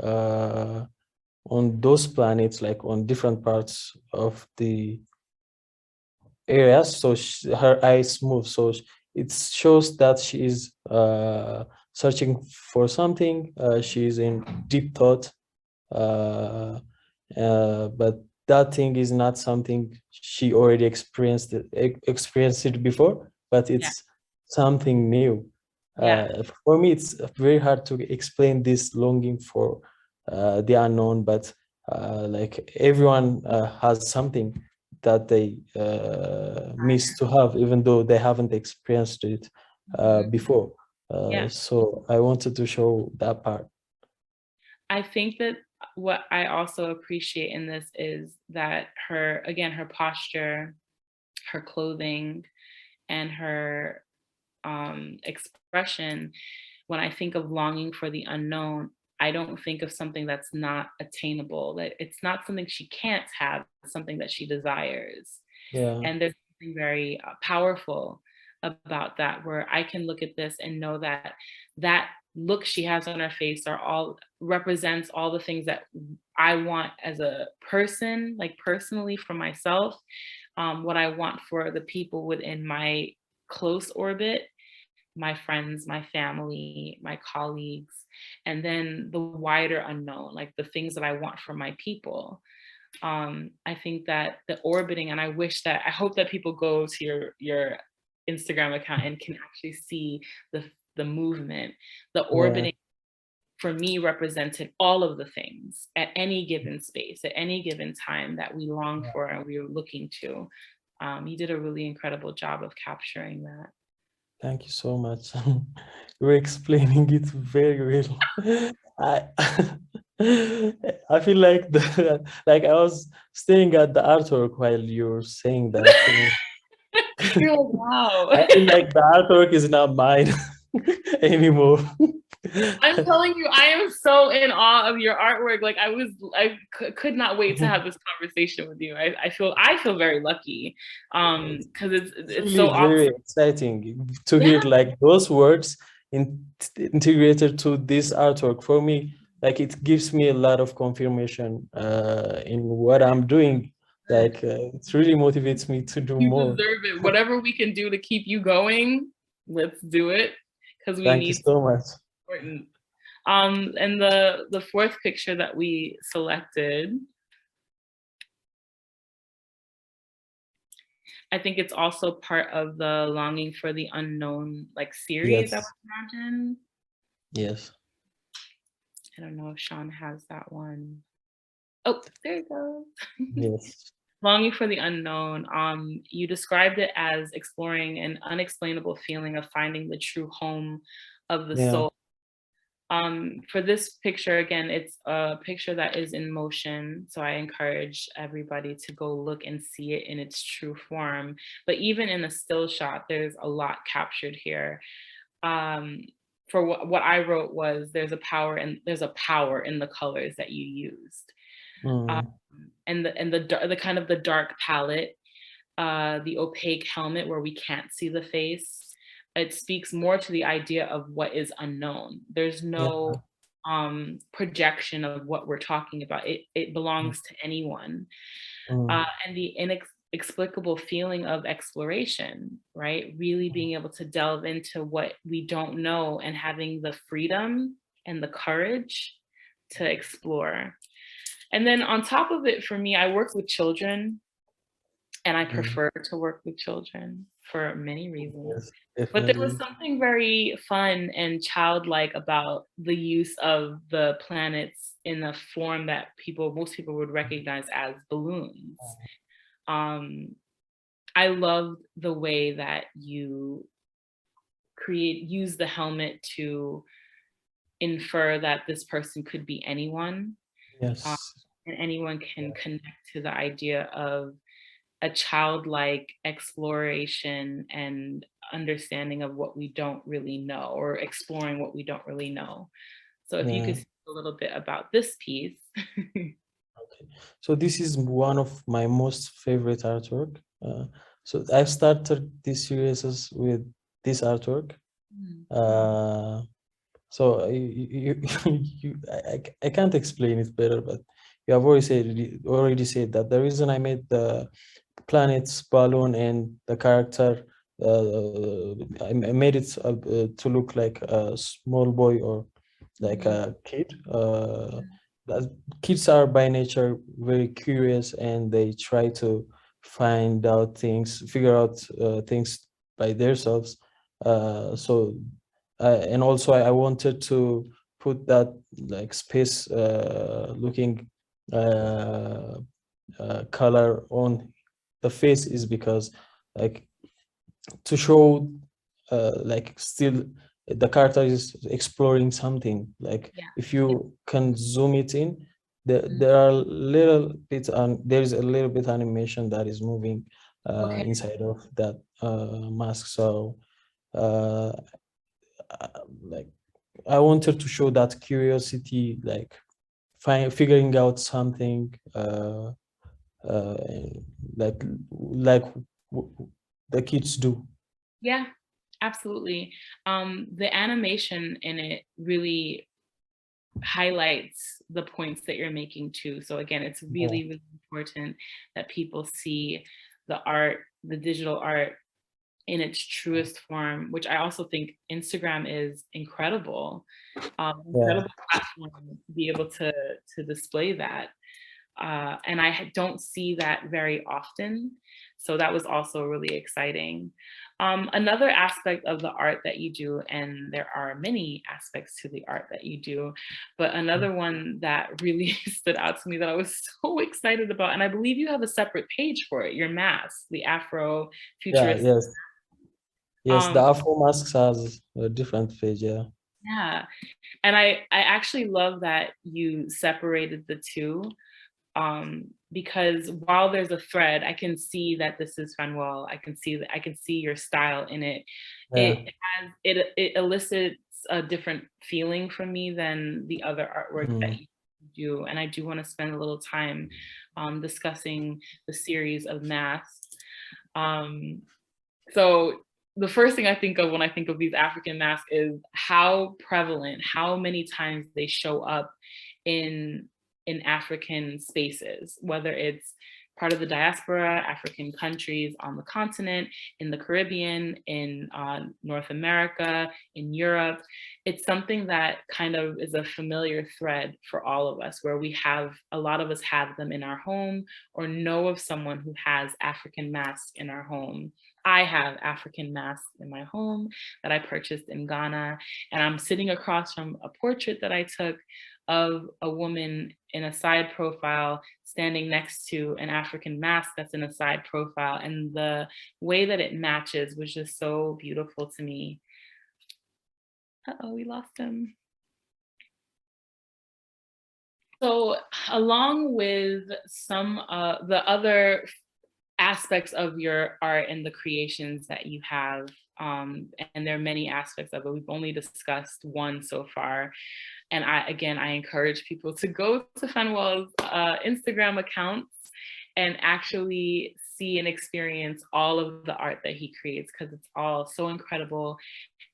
on those planets, like on different parts of the areas, so her eyes move, so it shows that she is searching for something. She is in deep thought, but that thing is not something she already experienced it before, but Yeah, it's something new. yeah, For me, it's very hard to explain this longing for the unknown, but like everyone has something that they miss to have, even though they haven't experienced it mhm, before. yeah. So I wanted to show that part. I think that what I also appreciate in this is that her posture, her clothing, and her expression, when I think of longing for the unknown, I don't think of something that's not attainable, that it's not something she can't have, it's something that she desires. Yeah. And there's something very powerful about that, where I can look at this and know that that look she has on her face are all represents all the things that I want as a person, like personally for myself, what I want for the people within my close orbit, my friends, my family, my colleagues, and then the wider unknown, like the things that I want for my people. I think that the orbiting, and I hope that people go to your Instagram account and can actually see the movement. The Yeah. orbiting for me represented all of the things at any given space, at any given time that we long for and we were looking to. You did a really incredible job of capturing that. Thank you so much. You're explaining it very well. I I feel like like I was staring at the artwork while you were saying that to me. You're like, wow. I feel like the artwork is not mine anymore. I'm telling you, I am so in awe of your artwork. Like could not wait to have this conversation with you. I feel very lucky, because It's it's really so very awesome. exciting to Yeah, hear like those words integrated to this artwork. For me, like it gives me a lot of confirmation in what I'm doing. Like it really motivates me to do you more. deserve it. Whatever we can do to keep you going, let's do it, because we Thank you need so much. important. And the fourth picture that we selected, I think it's also part of the longing for the unknown like series, I would Yes, imagine. yes, I don't know if Sean has that one. Oh, there it goes. yes, Longing for the unknown. You described it as exploring an unexplainable feeling of finding the true home of the yeah, soul. For this picture, again, it's a picture that is in motion. So I encourage everybody to go look and see it in its true form. But even in a still shot, there's a lot captured here. Um, for what I wrote was there's a power in the colors that you used. Um, mm, and the kind of the dark palette, the opaque helmet where we can't see the face, it speaks more to the idea of what is unknown. There's yeah, no projection of what we're talking about. It mm, belongs to anyone. mm, And the inexplicable feeling of exploration, right? Really being able to delve into what we don't know and having the freedom and the courage to explore. And then on top of it, for me, I work with children and I mm, prefer to work with children for many reasons. yes, But there was definitely. something very fun and childlike about the use of the planets in a form that most people would recognize as balloons. Um, I loved the way that you use the helmet to infer that this person could be anyone, um, Yes, and anyone can connect to the idea of a childlike exploration and understanding of what we don't really know, or exploring what we don't really know. So if you yeah. could speak a little bit about this piece. Okay. So this is one of my most favorite artwork. So I've started this series with this artwork. Mm, Uh, so I can't explain it better, but you have already said that the reason I made the planets balloon and the character, I made it to look like a small boy or like mhm, a kid. That kids are by nature very curious and they try to find out things, figure out things by themselves. So, and also I wanted to put that like space looking uh, color on the face is because like to show like still the character is exploring something. Like yeah. if you can zoom it in, Mm, there are little bit there is a little bit animation that is moving okay. inside of that mask. So like I wanted to show that curiosity, like figuring out something, like the kids do. Yeah, absolutely. The animation in it really highlights the points that you're making too. So again, it's Yeah, really, really important that people see the art, the digital art in its truest form, which I also think Instagram is incredible. yeah, Incredible platform to be able to display that. And I don't see that very often. So that was also really exciting. Another aspect of the art that you do, and there are many aspects to the art that you do, but another one that really stood out to me that I was so excited about, and I believe you have a separate page for it, your mask, the yeah, Afrofuturistic. yes, yes. The Um, Afro Masks has a different page. Yeah, yeah, and I actually love that you separated the two, because while there's a thread, I can see that this is Fanuel. I can see your style in it. yeah. It elicits a different feeling from me than the other artwork that Mm. you do, and I do want to spend a little time discussing the series of masks. Um, so the first thing I think of when I think of these African masks is how prevalent, how many times they show up in in African spaces, whether it's part of the diaspora, African countries on the continent, in the Caribbean, in North America, in Europe. It's something that kind of is a familiar thread for all of us, where we have, a lot of us have them in our home or know of someone who has African masks in our home. I have African masks in my home that I purchased in Ghana, and I'm sitting across from a portrait that I took of a woman in a side profile standing next to an African mask that's in a side profile. And the way that it matches was just so beautiful to me. Uh-oh, we lost him. So along with some the other aspects of your art and the creations that you have, and there are many aspects of it, we've only discussed one so far. And I encourage people to go to Fanuel's Instagram accounts and actually see and experience all of the art that he creates, because it's all so incredible,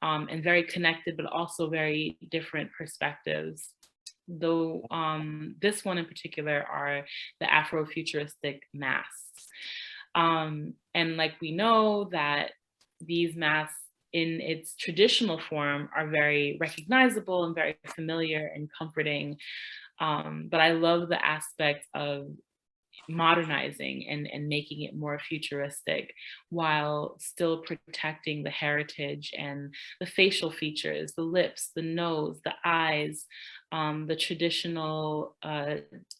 and very connected, but also very different perspectives. Though this one in particular are the Afrofuturistic masks. And like we know that these masks in its traditional form are very recognizable and very familiar and comforting. But I love the aspect of modernizing and making it more futuristic while still protecting the heritage and the facial features, the lips, the nose, the eyes, the traditional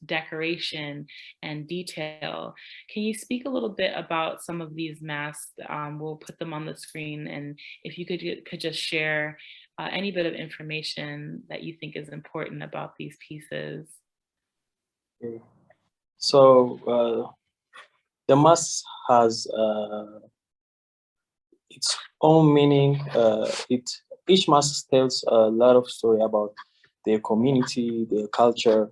decoration and detail. Can you speak a little bit about some of these masks? We'll put them on the screen, and if you could just share any bit of information that you think is important about these pieces. Okay. So the mask has its own meaning. Each mask tells a lot of story about their community, their culture.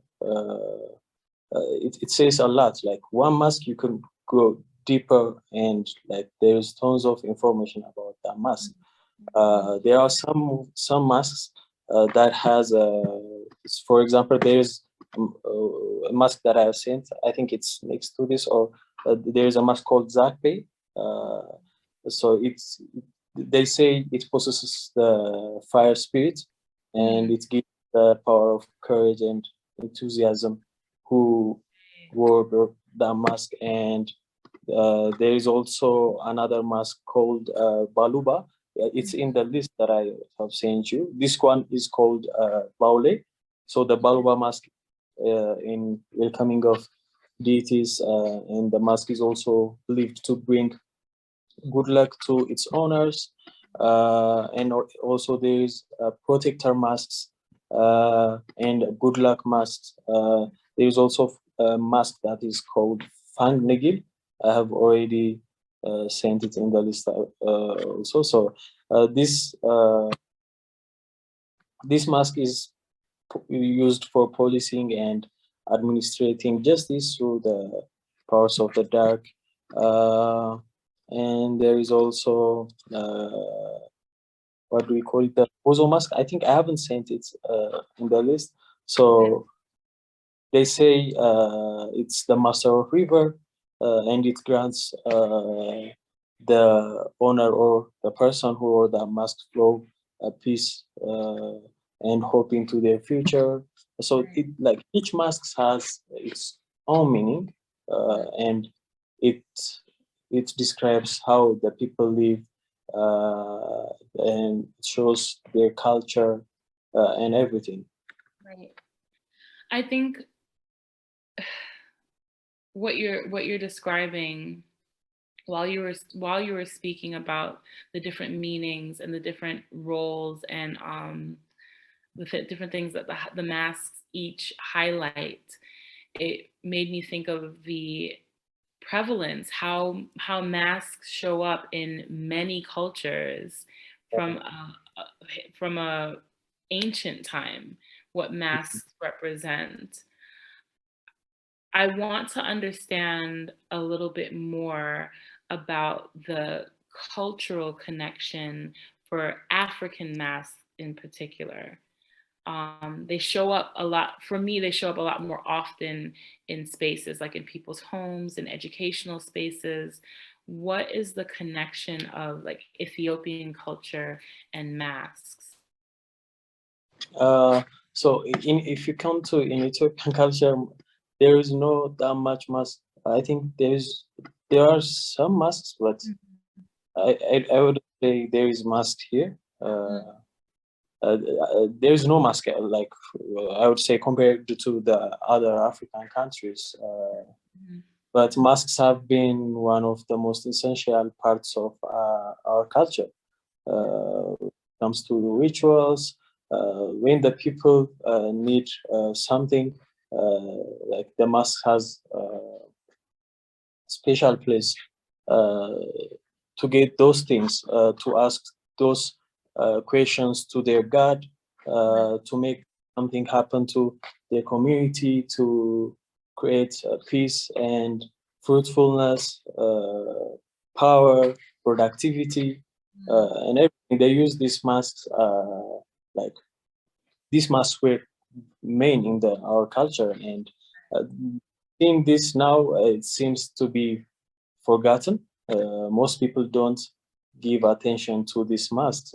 It says a lot. Like one mask, you can go deeper, and like there's tons of information about that mask. There are some masks that has for example, there's a mask that I have sent. I think it's next to this, or there's a mask called Zakbe. So they say it possesses the fire spirit, and Mm. it gives the power of courage and enthusiasm who wore the mask. And there is also another mask called Baluba. It's in the list that I have sent you. This one is called Baule. So the Baluba mask in welcoming of deities, and the mask is also believed to bring good luck to its owners. And also there is protector masks and good luck masks. There is also a mask that is called Fang Negil. I have already sent it in the list also. So This mask is used for policing and administrating justice through the powers of the dark. And there is also what do we call it? The Ozo mask. I think I haven't sent it in the list. So they say it's the master of river, and it grants the owner or the person who wore the mask flow a peace and hope into their future. So it, like, each mask has its own meaning, and it it describes how the people live, and it shows their culture and everything. Right. I think what you're describing while you were speaking about the different meanings and the different roles and the different things that the masks each highlight, it made me think of the prevalence, how masks show up in many cultures from a ancient time, what masks represent. I want to understand a little bit more about the cultural connection for African masks in particular. They show up a lot, for me, they show up a lot more often in spaces like in people's homes and educational spaces. What is the connection of like Ethiopian culture and masks? So if you come to in Ethiopian culture, there is no that much mask. I think there are some masks, but I would say there is mask here. There is no mask, like I would say, compared to the other African countries. But masks have been one of the most essential parts of our culture. Comes to rituals, when the people need something, like the mask has a special place to get those things, to ask those questions to their God, to make something happen to their community, to create peace and fruitfulness, power, productivity, and everything. They use these masks, like these masks were main in our culture, and seeing this now, it seems to be forgotten. Most people don't give attention to these masks,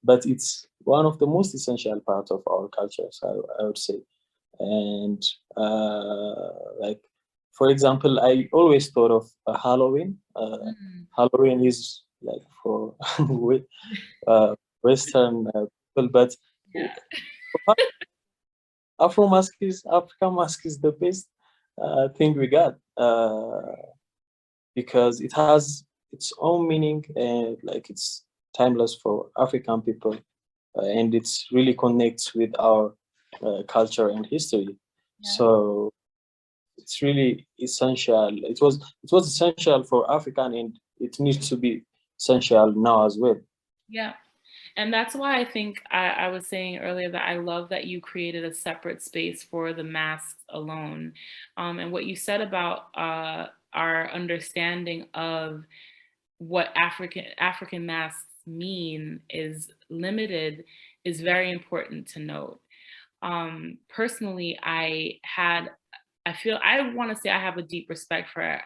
but it's one of the most essential part of our cultures, I would say. And like, for example, I always thought of Halloween. Halloween is like for Western people, but Yeah. African mask is the best thing we got, because it has its own meaning, and like it's timeless for African people, and it's really connects with our culture and history. So it's really essential. It was essential for African, and it needs to be essential now as well. Yeah. And that's why I think I was saying earlier that I love that you created a separate space for the masks alone. And what you said about our understanding of what African masks mean is limited is very important to note. Personally, I want to say I have a deep respect for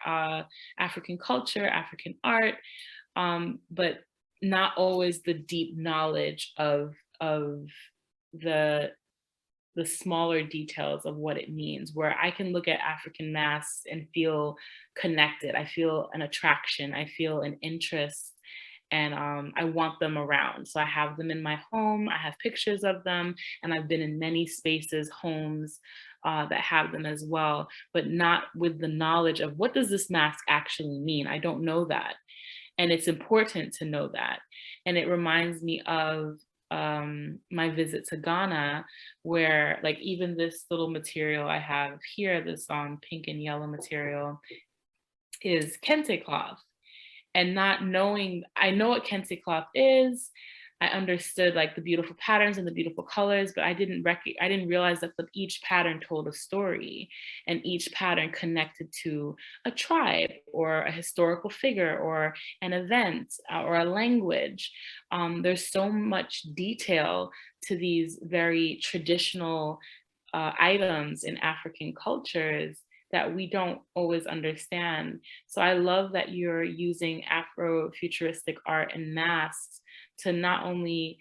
African culture, African art, but not always the deep knowledge of the the smaller details of what it means, where I can look at African masks and feel connected. I feel an attraction, I feel an interest, and I want them around. So I have them in my home, I have pictures of them, and I've been in many spaces, homes that have them as well, but not with the knowledge of what does this mask actually mean? I don't know that. And it's important to know that. And it reminds me of my visit to Ghana, where like even this little material I have here, this pink and yellow material, is kente cloth. and not knowing, I know what kente cloth is. I understood like the beautiful patterns and the beautiful colors, but I didn't realize that each pattern told a story, and each pattern connected to a tribe or a historical figure or an event or a language. There's so much detail to these very traditional items in African cultures that we don't always understand. So I love that you're using Afrofuturistic art and masks to not only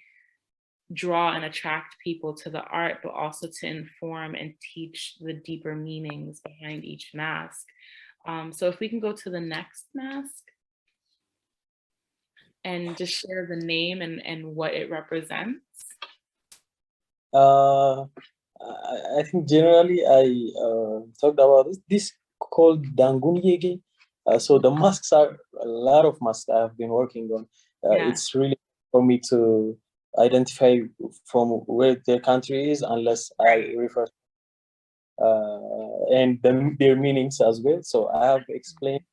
draw and attract people to the art, but also to inform and teach the deeper meanings behind each mask. So if we can go to the next mask and just share the name and what it represents. I think generally I talked about this called Dangunyege. So the masks are a lot of masks I've been working on. Yeah. It's really for me to identify from where their country is, unless I refer and their meanings as well. So I have explained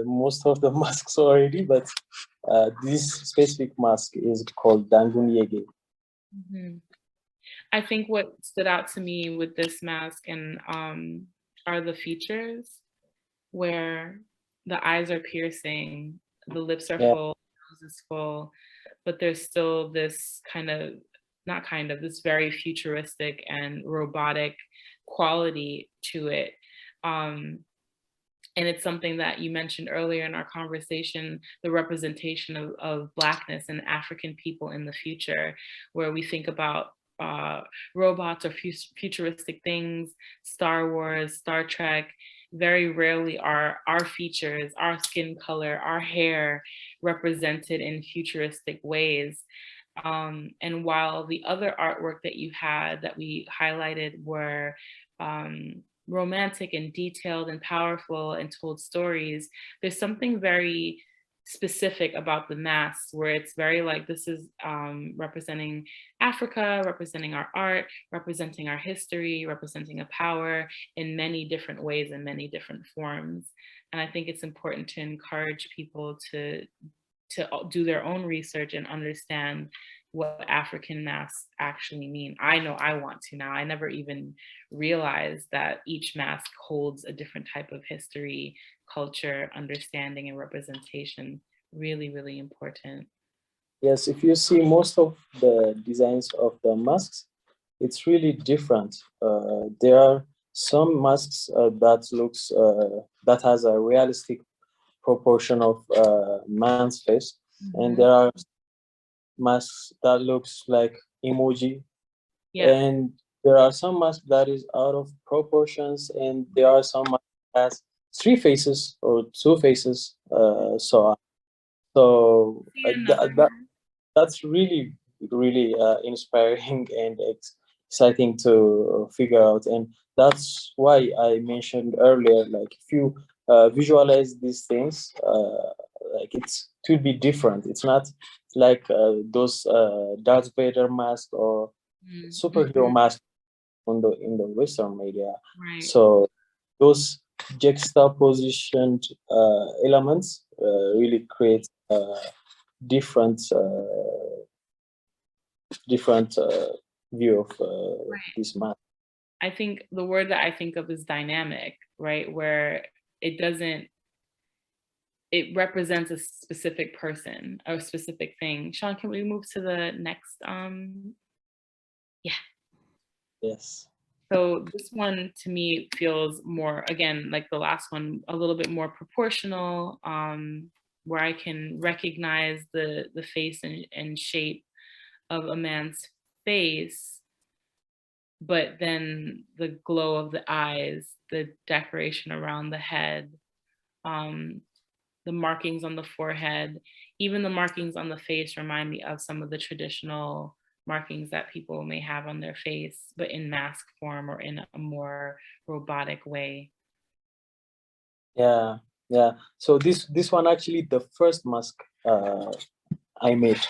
most of the masks already, but this specific mask is called Dangunyege. Mm-hmm. I think what stood out to me with this mask and are the features where the eyes are piercing, the lips are full, the nose is full, but there's still this this very futuristic and robotic quality to it. And it's something that you mentioned earlier in our conversation, the representation of Blackness and African people in the future, where we think about robots or futuristic things, Star Wars, Star Trek. Very rarely are our features, our skin color, our hair represented in futuristic ways. And while the other artwork that you had that we highlighted were romantic and detailed and powerful and told stories, there's something very specific about the masks where it's very like, this is representing Africa, representing our art, representing our history, representing a power in many different ways and many different forms. And I think it's important to encourage people to do their own research and understand what African masks actually mean. I know I want to now. I never even realized that each mask holds a different type of history, culture, understanding, and representation. Really, really important. Yes, if you see most of the designs of the masks, it's really different. There are some masks that has a realistic proportion of man's face, and there are masks that looks like emoji, and there are some masks that is out of proportions, and there are some masks that has 3 faces or 2 faces. That's really inspiring and exciting to figure out, and that's why I mentioned earlier, like if you visualize these things, like it will be different. It's not like those Darth Vader mask or superhero mask in the Western media. Right. So those juxtapositioned elements really create different view of this mask. I think the word that I think of is dynamic, right? Where it represents a specific person or a specific thing. Sean, can we move to the next? Yeah. Yes. So this one to me feels more, again, like the last one, a little bit more proportional, where I can recognize the face and shape of a man's face, but then the glow of the eyes, the decoration around the head, the markings on the forehead, even the markings on the face remind me of some of the traditional markings that people may have on their face, but in mask form or in a more robotic way. Yeah. So this one actually the first mask I made.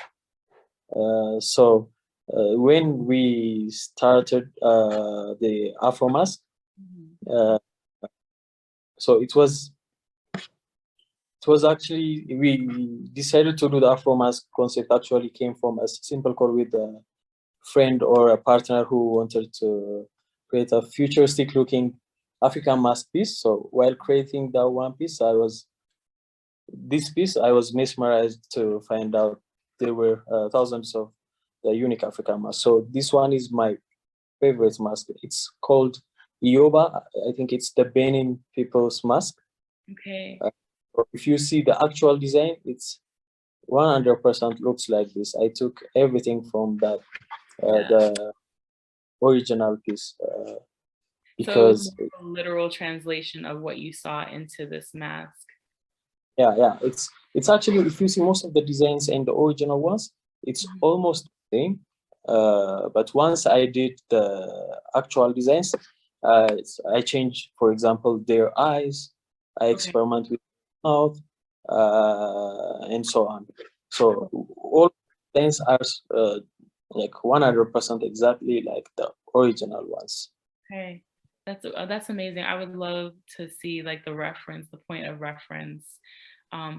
So when we started the Afro mask, so it was it was actually, we decided to do the Afro mask concept actually came from a simple call with a friend or a partner who wanted to create a futuristic looking African mask piece. So while creating that one piece, I was mesmerized to find out there were thousands of the unique African masks. So this one is my favorite mask. It's called Ioba. I think it's the Benin people's mask. Okay. If you see the actual design, it's 100% looks like this. I took everything from that, the original piece, So it was because more of a literal translation of what you saw into this mask. yeah, it's actually, if you see most of the designs and the original ones, it's almost the same. But once I did the actual designs, I changed, for example, their eyes. I experiment with mouth, and so on. So all designs are like 100% exactly like the original ones. Okay. That's amazing. I would love to see like the reference, the point of reference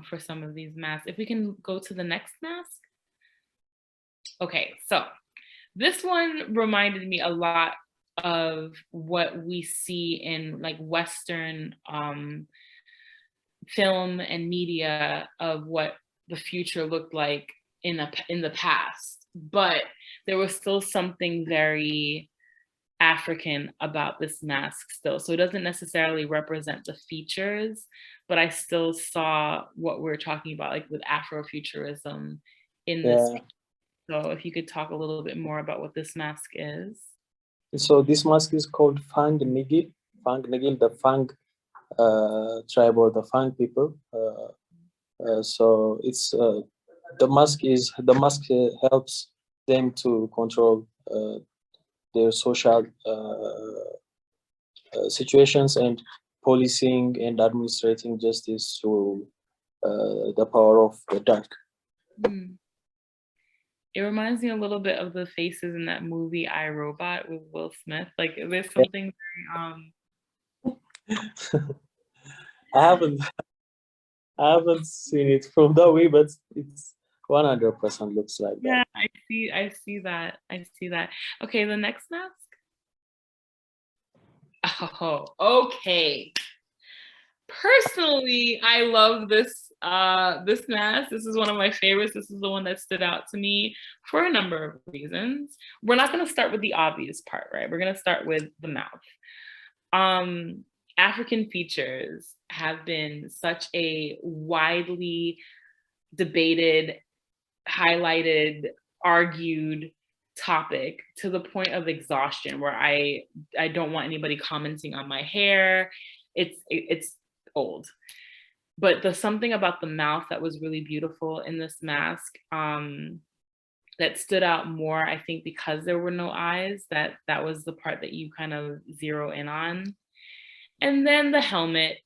for some of these masks. If we can go to the next mask. Okay, so this one reminded me a lot of what we see in like Western film and media of what the future looked like in the past, but there was still something very African about this mask still. So it doesn't necessarily represent the features, but I still saw what we're talking about, like with Afrofuturism in this. Yeah. So if you could talk a little bit more about what this mask is. So this mask is called Fang Nigil. Fang Nigil, the Fang tribe or the Fang people. So it's the mask helps them to control their social situations and policing and administrating justice through the power of the dark. Hmm. It reminds me a little bit of the faces in that movie I, Robot with Will Smith. Like there's something very I haven't seen it from that way, but it's 100% looks like that. yeah, I see that. I see that. Okay, the next mask. Oh, okay. Personally, I love this mask. This is one of my favorites. This is the one that stood out to me for a number of reasons. We're not going to start with the obvious part, right? We're going to start with the mouth. African features have been such a widely debated, highlighted, argued topic to the point of exhaustion where I don't want anybody commenting on my hair. It's old. But there's something about the mouth that was really beautiful in this mask, that stood out more, I think, because there were no eyes. That was the part that you kind of zero in on. And then the helmet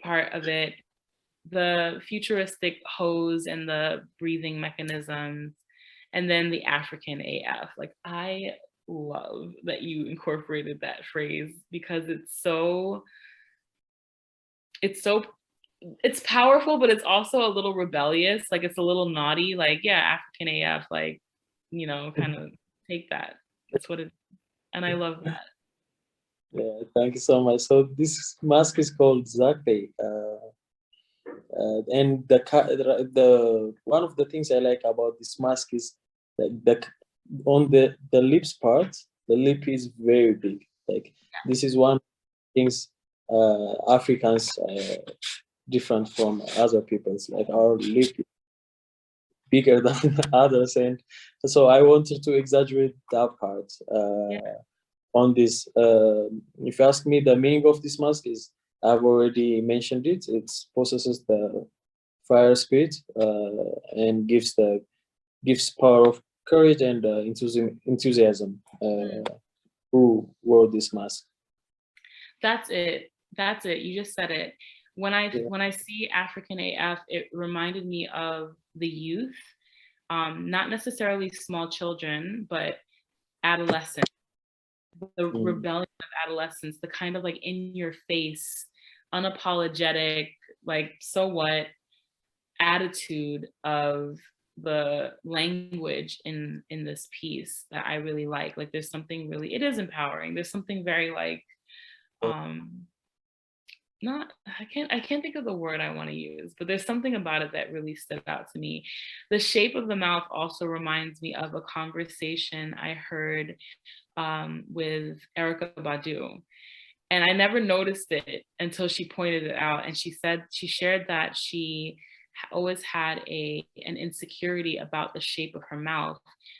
part of it, the futuristic hose and the breathing mechanisms, and then the African AF. Like I love that you incorporated that phrase because it's powerful, but it's also a little rebellious. Like it's a little naughty. Like, yeah, African AF, like, kind of take that. That's what it, and I love that. Yeah, thank you so much. So this mask is called Zake, and the one of the things I like about this mask is that on the lips part, the lip is very big. Like this is one of the things Africans different from other people's. Like our lip is bigger than others, and so I wanted to exaggerate that part. On this. If you ask me, the meaning of this mask is, I've already mentioned it. It possesses the fire spirit and gives power of courage and enthusiasm. Who wore this mask? That's it. That's it. You just said it. When I see African AF, it reminded me of the youth, not necessarily small children, but adolescents. The rebellion of adolescence, the kind of like in your face, unapologetic, like, so what? attitude of the language in this piece that I really like. Like there's something really, it is empowering. There's something very like, not, I can't think of the word I want to use, but there's something about it that really stood out to me. The shape of the mouth also reminds me of a conversation I heard with Erica Badu. And I never noticed it until she pointed it out. And she said, she shared that she always had an insecurity about the shape of her mouth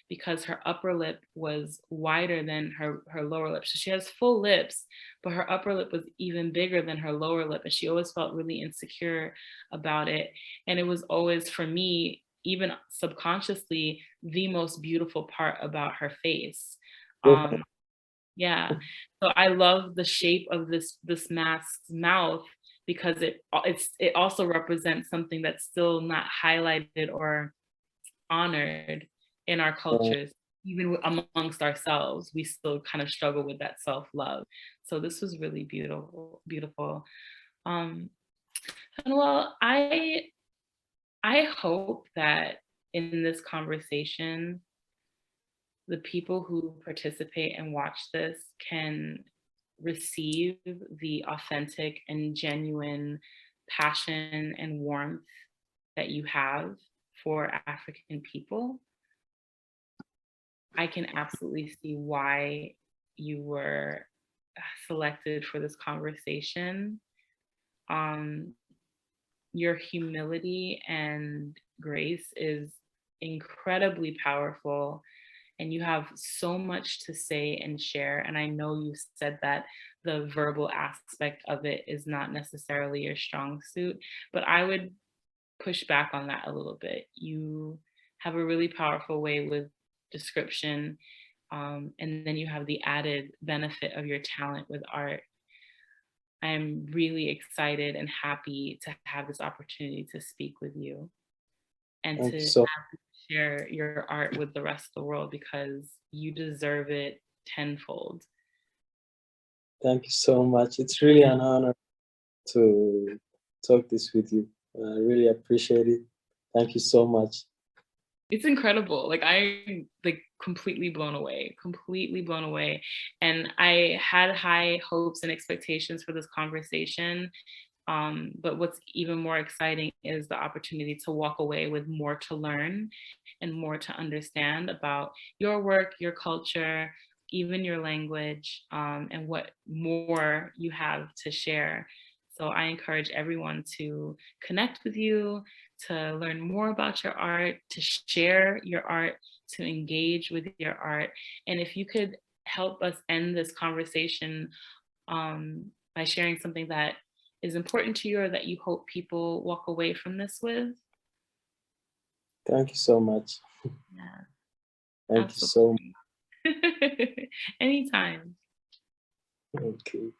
because her upper lip was wider than her lower lip. So she has full lips, but her upper lip was even bigger than her lower lip. And she always felt really insecure about it. And it was always, for me, even subconsciously, the most beautiful part about her face. Yeah. So I love the shape of this mask's mouth because it also represents something that's still not highlighted or honored in our cultures. Even amongst ourselves, we still kind of struggle with that self-love. So this was really beautiful, beautiful. And well, I hope that in this conversation, the people who participate and watch this can receive the authentic and genuine passion and warmth that you have for African people. I can absolutely see why you were selected for this conversation. Your humility and grace is incredibly powerful, and you have so much to say and share. And I know you said that the verbal aspect of it is not necessarily your strong suit, but I would push back on that a little bit. You have a really powerful way with description, and then you have the added benefit of your talent with art. I'm really excited and happy to have this opportunity to speak with you and Thank to you so share your art with the rest of the world because you deserve it tenfold. Thank you so much. It's really an honor to talk this with you. I really appreciate it. Thank you so much. It's incredible. Like I'm like completely blown away, completely blown away. And I had high hopes and expectations for this conversation. But what's even more exciting is the opportunity to walk away with more to learn and more to understand about your work, your culture, even your language, and what more you have to share. So I encourage everyone to connect with you, to learn more about your art, to share your art, to engage with your art. And if you could help us end this conversation by sharing something that is important to you or that you hope people walk away from this with. Thank you so much. Yeah, Thank you so much. absolutely. Anytime. Okay.